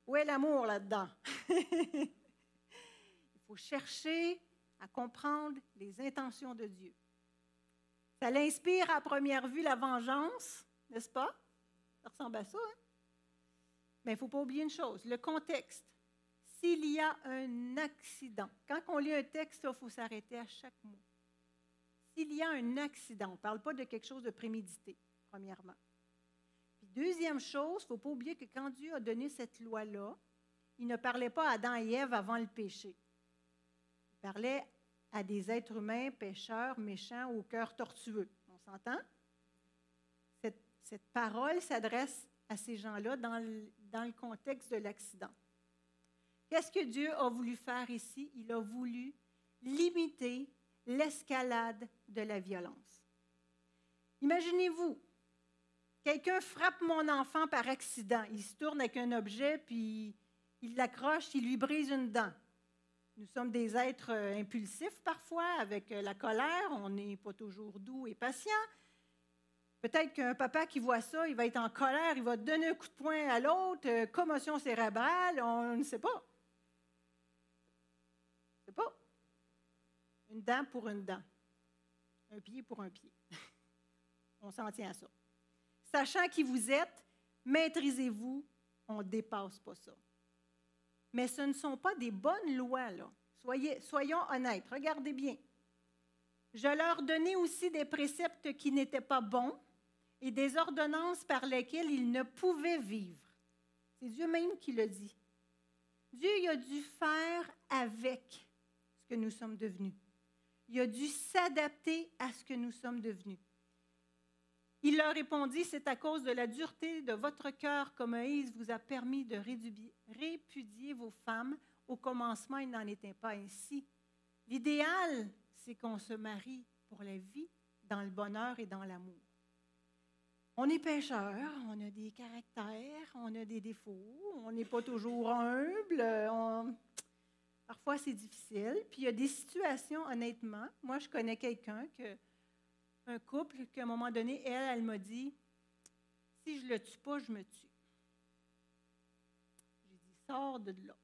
Où est l'amour là-dedans? Il faut chercher à comprendre les intentions de Dieu. Ça l'inspire à première vue la vengeance, n'est-ce pas? Ça ressemble à ça, hein? Mais il ne faut pas oublier une chose, le contexte. S'il y a un accident, quand on lit un texte, il faut s'arrêter à chaque mot. S'il y a un accident, on ne parle pas de quelque chose de prémédité, premièrement. Puis deuxième chose, il ne faut pas oublier que quand Dieu a donné cette loi-là, il ne parlait pas à Adam et Ève avant le péché. Il parlait à des êtres humains, pécheurs, méchants, au cœur tortueux. On s'entend? Cette parole s'adresse à ces gens-là dans le contexte de l'accident. Qu'est-ce que Dieu a voulu faire ici? Il a voulu limiter l'escalade de la violence. Imaginez-vous, quelqu'un frappe mon enfant par accident. Il se tourne avec un objet, puis il l'accroche, il lui brise une dent. Nous sommes des êtres impulsifs parfois, avec la colère, on n'est pas toujours doux et patient. Peut-être qu'un papa qui voit ça, il va être en colère, il va donner un coup de poing à l'autre, commotion cérébrale, on ne sait pas. C'est pas. Une dent pour une dent. Un pied pour un pied. On s'en tient à ça. Sachant qui vous êtes, maîtrisez-vous, on ne dépasse pas ça. Mais ce ne sont pas des bonnes lois, là. Soyons honnêtes, regardez bien. Je leur donnais aussi des préceptes qui n'étaient pas bons et des ordonnances par lesquelles ils ne pouvaient vivre. C'est Dieu même qui le dit. Dieu il a dû faire avec ce que nous sommes devenus. Il a dû s'adapter à ce que nous sommes devenus. Il leur répondit, c'est à cause de la dureté de votre cœur que Moïse vous a permis de répudier vos femmes. Au commencement, il n'en était pas ainsi. L'idéal, c'est qu'on se marie pour la vie, dans le bonheur et dans l'amour. On est pécheurs, on a des caractères, on a des défauts, on n'est pas toujours humble, parfois c'est difficile. Puis il y a des situations, honnêtement, moi je connais quelqu'un, un couple, qu'à un moment donné, elle m'a dit, si je ne le tue pas, je me tue. J'ai dit, sors de là.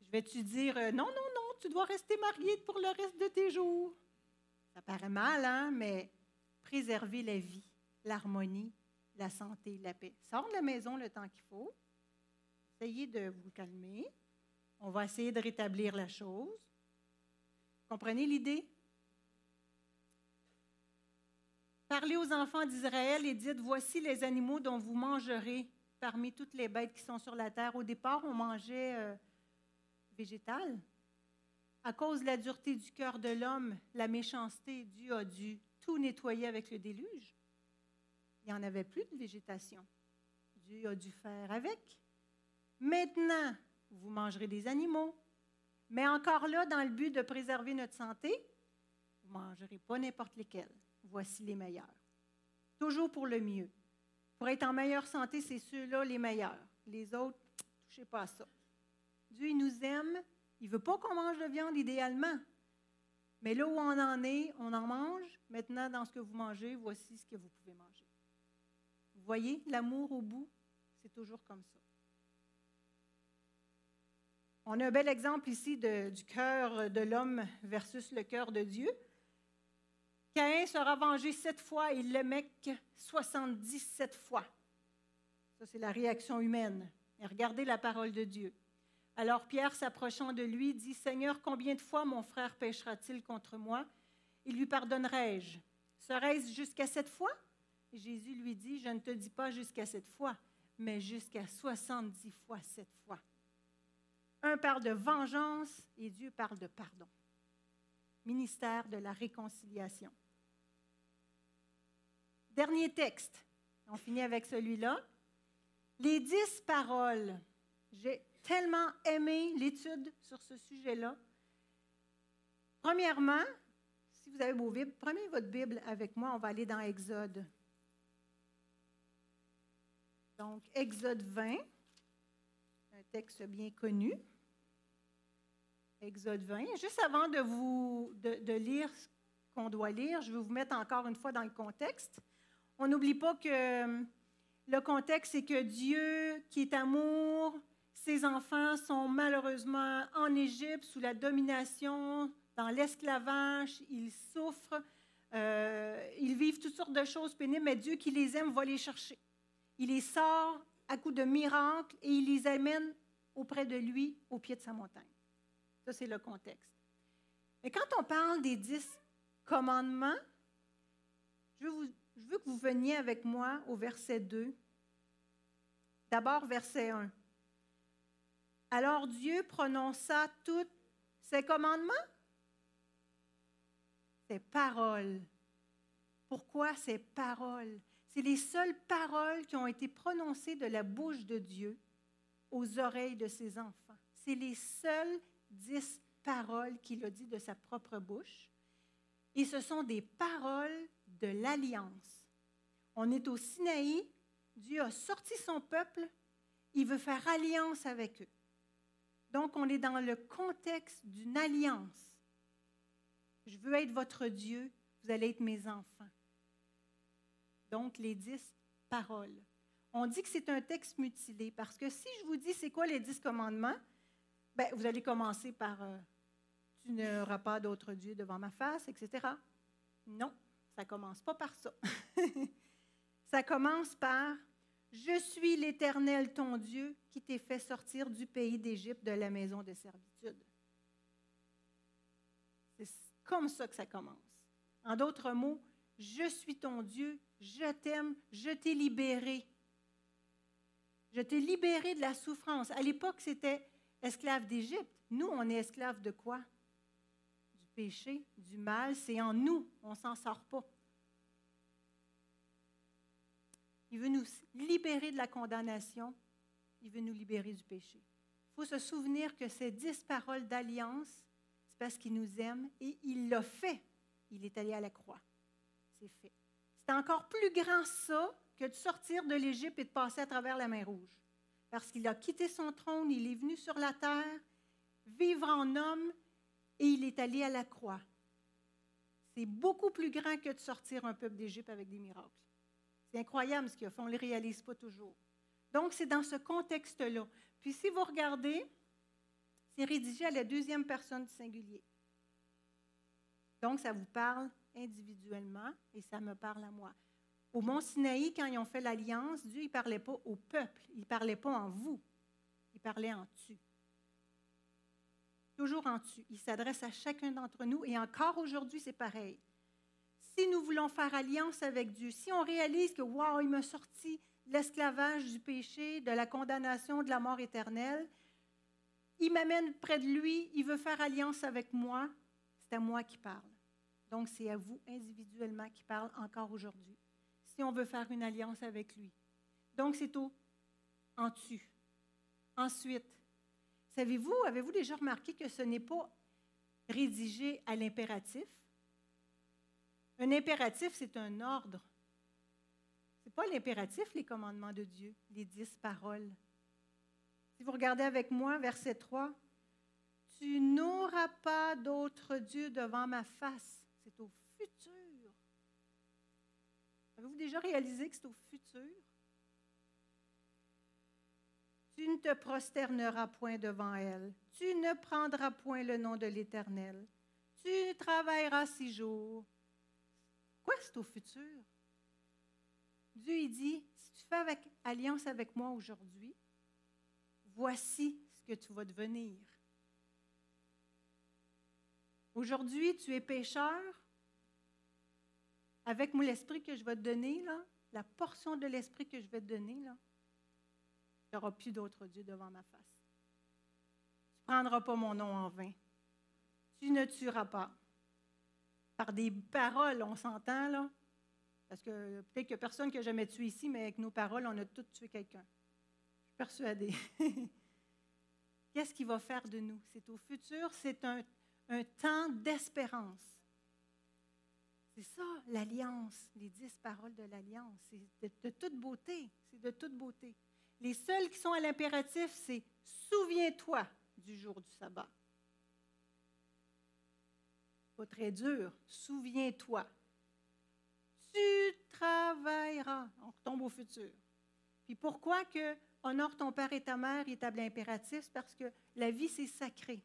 Je vais-tu dire, non, tu dois rester mariée pour le reste de tes jours. Ça paraît mal, hein, mais préserver la vie, l'harmonie, la santé, la paix. Sors de la maison le temps qu'il faut. Essayez de vous calmer. On va essayer de rétablir la chose. Comprenez l'idée? Parlez aux enfants d'Israël et dites, voici les animaux dont vous mangerez parmi toutes les bêtes qui sont sur la terre. Au départ, on mangeait végétal. À cause de la dureté du cœur de l'homme, la méchanceté, Dieu a dû tout nettoyer avec le déluge. Il n'y en avait plus de végétation. Dieu a dû faire avec. Maintenant, vous mangerez des animaux. Mais encore là, dans le but de préserver notre santé, vous ne mangerez pas n'importe lesquels. Voici les meilleurs. Toujours pour le mieux. Pour être en meilleure santé, c'est ceux-là les meilleurs. Les autres, touchez pas à ça. Dieu, il nous aime. Il ne veut pas qu'on mange de viande idéalement. Mais là où on en est, on en mange. Maintenant, dans ce que vous mangez, voici ce que vous pouvez manger. Vous voyez, l'amour au bout, c'est toujours comme ça. On a un bel exemple ici du cœur de l'homme versus le cœur de Dieu. Caïn sera vengé 7 fois et Lémec 77 fois. Ça, c'est la réaction humaine. Et regardez la parole de Dieu. Alors Pierre, s'approchant de lui, dit, « Seigneur, combien de fois mon frère péchera-t-il contre moi? Et lui pardonnerai-je? Serait-ce jusqu'à 7 fois? » Et Jésus lui dit, « Je ne te dis pas jusqu'à 7 fois, mais jusqu'à 70 fois 7 fois. » Un parle de vengeance et Dieu parle de pardon. Ministère de la réconciliation. Dernier texte. On finit avec celui-là. Les 10 paroles. J'ai tellement aimé l'étude sur ce sujet-là. Premièrement, si vous avez vos Bibles, prenez votre Bible avec moi, on va aller dans Exode. Donc, Exode 20, un texte bien connu. Exode 20. Juste avant de lire ce qu'on doit lire, je vais vous mettre encore une fois dans le contexte. On n'oublie pas que le contexte, c'est que Dieu, qui est amour, ses enfants sont malheureusement en Égypte sous la domination, dans l'esclavage, ils souffrent, ils vivent toutes sortes de choses pénibles, mais Dieu qui les aime va les chercher. Il les sort à coups de miracles et il les amène auprès de lui, au pied de sa montagne. Ça, c'est le contexte. Mais quand on parle des 10 commandements, je veux que vous veniez avec moi au verset 2. D'abord, verset 1. Alors Dieu prononça tous ses commandements, ses paroles. Pourquoi ces paroles? C'est les seules paroles qui ont été prononcées de la bouche de Dieu aux oreilles de ses enfants. C'est les seules 10 paroles qu'il a dit de sa propre bouche. Et ce sont des paroles de l'alliance. On est au Sinaï, Dieu a sorti son peuple, il veut faire alliance avec eux. Donc, on est dans le contexte d'une alliance. Je veux être votre Dieu, vous allez être mes enfants. Donc, les 10 paroles. On dit que c'est un texte mutilé parce que si je vous dis c'est quoi les 10 commandements, bien, vous allez commencer par tu n'auras pas d'autre Dieu devant ma face, etc. Non, ça ne commence pas par ça. Ça commence par je suis l'Éternel ton Dieu qui t'ai fait sortir du pays d'Égypte de la maison de servitude. C'est comme ça que ça commence. En d'autres mots, je suis ton Dieu, je t'aime, je t'ai libéré. Je t'ai libéré de la souffrance. À l'époque, c'était esclave d'Égypte. Nous, on est esclave de quoi? Du péché, du mal, c'est en nous. On ne s'en sort pas. Il veut nous libérer de la condamnation. Il veut nous libérer du péché. Il faut se souvenir que ces 10 paroles d'alliance, c'est parce qu'il nous aime et il l'a fait. Il est allé à la croix. C'est fait. C'est encore plus grand ça que de sortir de l'Égypte et de passer à travers la mer Rouge. Parce qu'il a quitté son trône, il est venu sur la terre, vivre en homme, et il est allé à la croix. C'est beaucoup plus grand que de sortir un peuple d'Égypte avec des miracles. C'est incroyable ce qu'il a fait, on ne le réalise pas toujours. Donc, c'est dans ce contexte-là. Puis, si vous regardez, c'est rédigé à la 2e personne du singulier. Donc, ça vous parle individuellement et ça me parle à moi. Au mont Sinaï, quand ils ont fait l'alliance, Dieu ne parlait pas au peuple, il ne parlait pas en vous, il parlait en tu. Toujours en tu. Il s'adresse à chacun d'entre nous et encore aujourd'hui, c'est pareil. Si nous voulons faire alliance avec Dieu, si on réalise que, wow, il m'a sorti de l'esclavage, du péché, de la condamnation, de la mort éternelle, il m'amène près de lui, il veut faire alliance avec moi, c'est à moi qui parle. Donc, c'est à vous individuellement qui parle encore aujourd'hui, si on veut faire une alliance avec lui. Donc, c'est en tu. Ensuite, savez-vous, avez-vous déjà remarqué que ce n'est pas rédigé à l'impératif? Un impératif, c'est un ordre. Ce n'est pas l'impératif, les commandements de Dieu, les 10 paroles. Si vous regardez avec moi, verset 3, « Tu n'auras pas d'autre Dieu devant ma face. » C'est au futur. Avez-vous déjà réalisé que c'est au futur? « Tu ne te prosterneras point devant elle. Tu ne prendras point le nom de l'Éternel. Tu travailleras 6 jours. » Quoi, c'est au futur? Dieu, il dit, si tu fais alliance avec moi aujourd'hui, voici ce que tu vas devenir. Aujourd'hui, tu es pécheur. Avec moi, l'esprit que je vais te donner, là, la portion de l'esprit que je vais te donner, là, tu n'auras plus d'autre Dieu devant ma face. Tu ne prendras pas mon nom en vain. Tu ne tueras pas. Par des paroles, on s'entend, là. Parce que peut-être qu'il n'y a personne qui a jamais tué ici, mais avec nos paroles, on a tous tué quelqu'un. Je suis persuadée. Qu'est-ce qu'il va faire de nous? C'est au futur, c'est un temps d'espérance. C'est ça, l'alliance, les 10 paroles de l'alliance. C'est de toute beauté. C'est de toute beauté. Les seuls qui sont à l'impératif, c'est « Souviens-toi du jour du sabbat ». Pas très dur. Souviens-toi. Tu travailleras. On retombe au futur. Puis pourquoi que honore ton père et ta mère est à l'impératif? C'est parce que la vie, c'est sacré.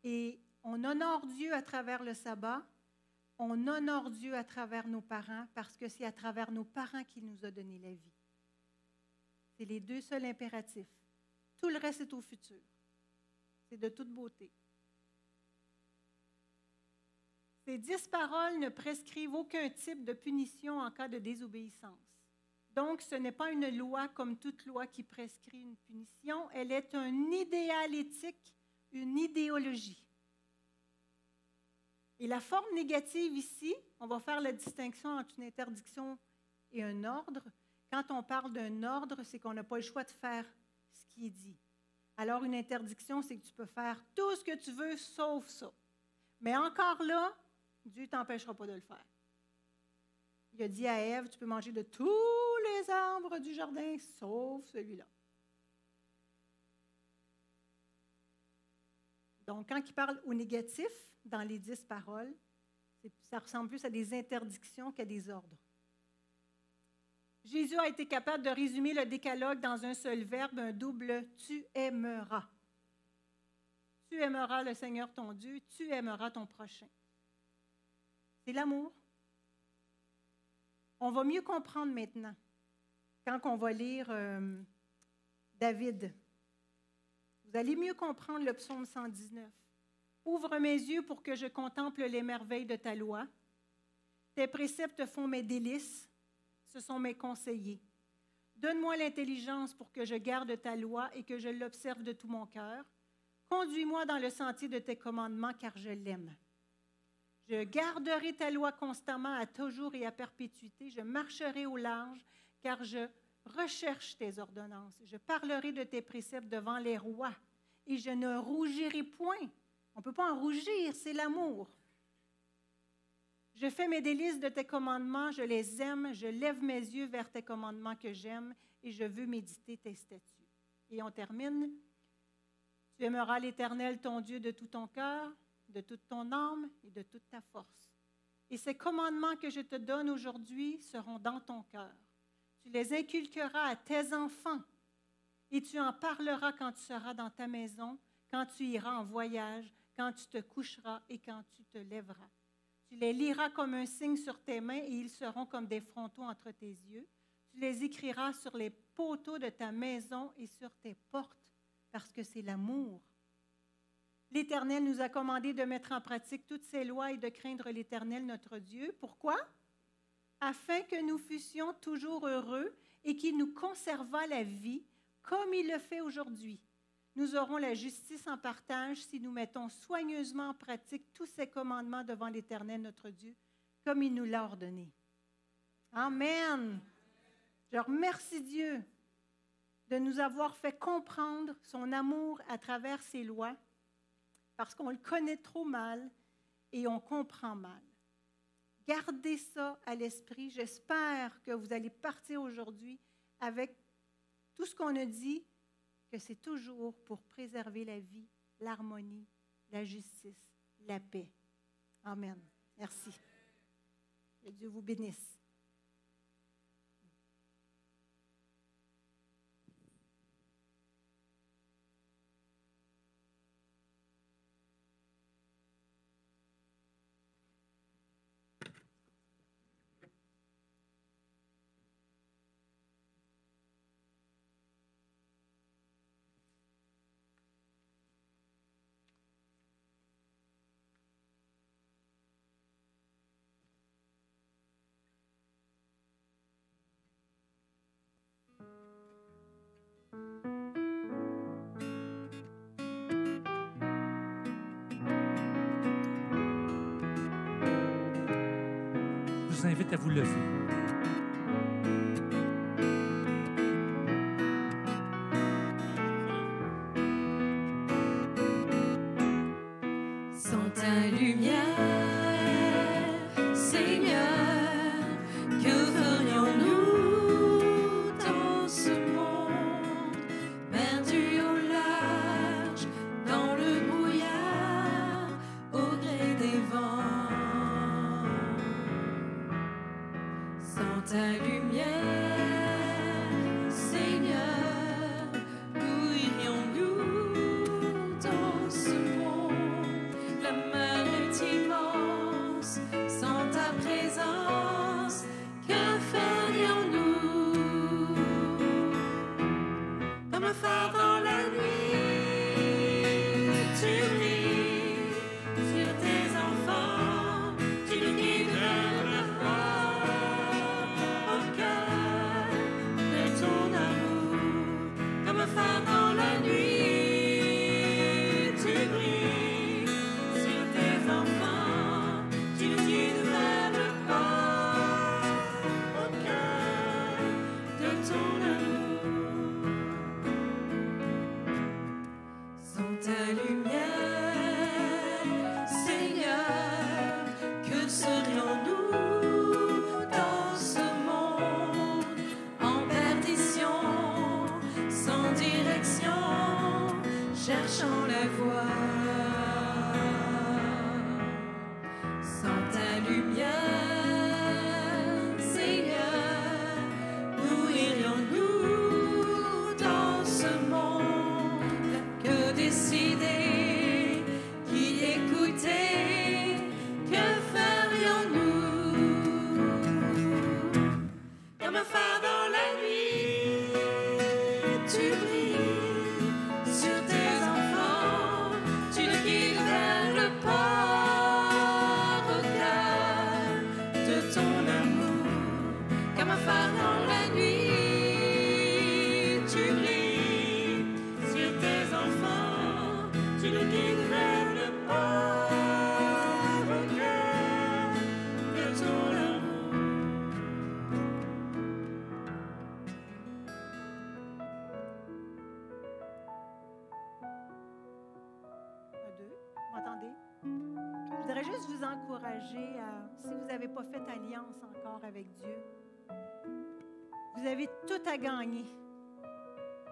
Et on honore Dieu à travers le sabbat. On honore Dieu à travers nos parents parce que c'est à travers nos parents qu'il nous a donné la vie. C'est les 2 seuls impératifs. Tout le reste est au futur. C'est de toute beauté. Ces 10 paroles ne prescrivent aucun type de punition en cas de désobéissance. Donc, ce n'est pas une loi comme toute loi qui prescrit une punition. Elle est un idéal éthique, une idéologie. Et la forme négative ici, on va faire la distinction entre une interdiction et un ordre. Quand on parle d'un ordre, c'est qu'on n'a pas le choix de faire ce qui est dit. Alors, une interdiction, c'est que tu peux faire tout ce que tu veux, sauf ça. Mais encore là, Dieu ne t'empêchera pas de le faire. Il a dit à Ève, tu peux manger de tous les arbres du jardin, sauf celui-là. Donc, quand il parle au négatif, dans les 10 paroles, ça ressemble plus à des interdictions qu'à des ordres. Jésus a été capable de résumer le décalogue dans un seul verbe, un double « tu aimeras ». Tu aimeras le Seigneur ton Dieu, tu aimeras ton prochain. C'est l'amour. On va mieux comprendre maintenant quand on va lire David. Vous allez mieux comprendre le psaume 119. « Ouvre mes yeux pour que je contemple les merveilles de ta loi. Tes préceptes font mes délices, ce sont mes conseillers. Donne-moi l'intelligence pour que je garde ta loi et que je l'observe de tout mon cœur. Conduis-moi dans le sentier de tes commandements, car je l'aime. Je garderai ta loi constamment, à toujours et à perpétuité. Je marcherai au large, car je recherche tes ordonnances. Je parlerai de tes préceptes devant les rois, et je ne rougirai point. On ne peut pas en rougir, c'est l'amour. Je fais mes délices de tes commandements, je les aime, je lève mes yeux vers tes commandements que j'aime, et je veux méditer tes statuts. Et on termine. Tu aimeras l'Éternel, ton Dieu, de tout ton cœur, de toute ton âme et de toute ta force. Et ces commandements que je te donne aujourd'hui seront dans ton cœur. Tu les inculqueras à tes enfants et tu en parleras quand tu seras dans ta maison, quand tu iras en voyage, quand tu te coucheras et quand tu te lèveras. Tu les liras comme un signe sur tes mains et ils seront comme des frontaux entre tes yeux. Tu les écriras sur les poteaux de ta maison et sur tes portes, parce que c'est l'amour. L'Éternel nous a commandé de mettre en pratique toutes ces lois et de craindre l'Éternel, notre Dieu. Pourquoi? Afin que nous fussions toujours heureux et qu'il nous conservât la vie, comme il le fait aujourd'hui. Nous aurons la justice en partage si nous mettons soigneusement en pratique tous ces commandements devant l'Éternel, notre Dieu, comme il nous l'a ordonné. Amen. Je remercie Dieu de nous avoir fait comprendre son amour à travers ses lois, parce qu'on le connaît trop mal et on comprend mal. Gardez ça à l'esprit. J'espère que vous allez partir aujourd'hui avec tout ce qu'on a dit, que c'est toujours pour préserver la vie, l'harmonie, la justice, la paix. Amen. Merci. Que Dieu vous bénisse. Je vous invite à vous lever. Sans ta lumière, Seigneur, que ferions-nous dans ce monde, perdu au large, dans le brouillard, au gré des vents? Sans ta lumière, Seigneur, où irions-nous dans ce monde? La mer est immense, sans ta présence, que ferions-nous? Comme un phare dans la nuit, tu brilles sur tes enfants, tu nous guides vers la foi, au cœur de ton amour. Comme un phare dans la nuit, tu brilles sur tes enfants, tu nous guides vers le corps, au cœur de ton amour. Sans ta lumière, Seigneur, que serions-nous dans ce monde en perdition, sans direction, cherchant la voie? Sans ta lumière, Seigneur, où irions-nous dans ce monde? Que décider, qui écouter, que ferions-nous? Comme un phare dans la nuit, tu brilles sur tes enfants, tu J'aimerais juste vous encourager à, si vous n'avez pas fait alliance encore avec Dieu, vous avez tout à gagner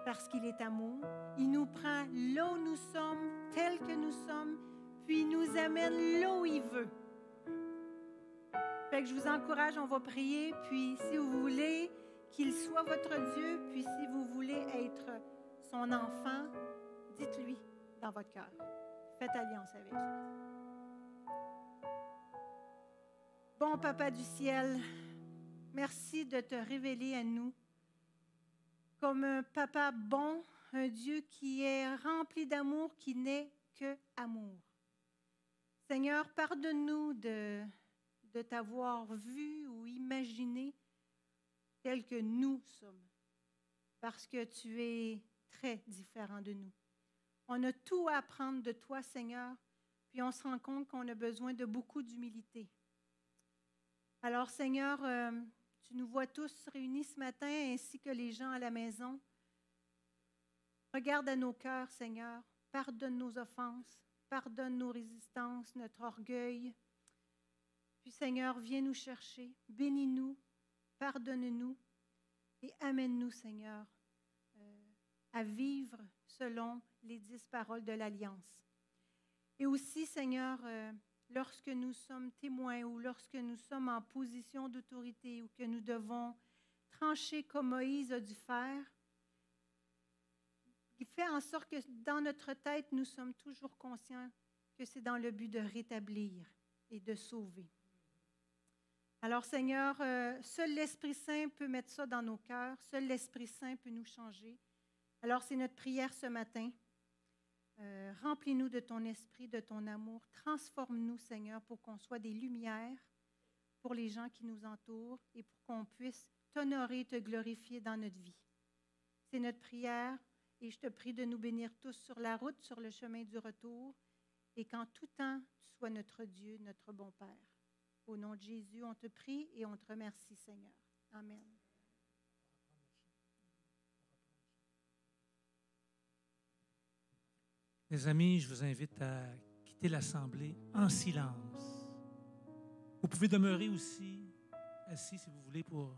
parce qu'il est amour. Il nous prend là où nous sommes, tels que nous sommes, puis il nous amène là où il veut. Fait que je vous encourage, on va prier, puis si vous voulez qu'il soit votre Dieu, puis si vous voulez être son enfant, dites-lui dans votre cœur. Faites alliance avec lui. Bon Papa du ciel, merci de te révéler à nous comme un papa bon, un Dieu qui est rempli d'amour, qui n'est que amour. Seigneur, pardonne-nous de t'avoir vu ou imaginé tel que nous sommes, parce que tu es très différent de nous. On a tout à apprendre de toi, Seigneur, puis on se rend compte qu'on a besoin de beaucoup d'humilité. Alors, Seigneur, tu nous vois tous réunis ce matin, ainsi que les gens à la maison. Regarde à nos cœurs, Seigneur. Pardonne nos offenses, pardonne nos résistances, notre orgueil. Puis, Seigneur, viens nous chercher, bénis-nous, pardonne-nous et amène-nous, Seigneur, à vivre selon les 10 paroles de l'Alliance. Et aussi, Seigneur, lorsque nous sommes témoins ou lorsque nous sommes en position d'autorité ou que nous devons trancher comme Moïse a dû faire, il fait en sorte que dans notre tête, nous sommes toujours conscients que c'est dans le but de rétablir et de sauver. Alors, Seigneur, seul l'Esprit Saint peut mettre ça dans nos cœurs, seul l'Esprit Saint peut nous changer. Alors, c'est notre prière ce matin. Remplis-nous de ton esprit, de ton amour. Transforme-nous, Seigneur, pour qu'on soit des lumières pour les gens qui nous entourent et pour qu'on puisse t'honorer et te glorifier dans notre vie. C'est notre prière et je te prie de nous bénir tous sur la route, sur le chemin du retour et qu'en tout temps, tu sois notre Dieu, notre bon Père. Au nom de Jésus, on te prie et on te remercie, Seigneur. Amen. Les amis, je vous invite à quitter l'Assemblée en silence. Vous pouvez demeurer aussi assis si vous voulez pour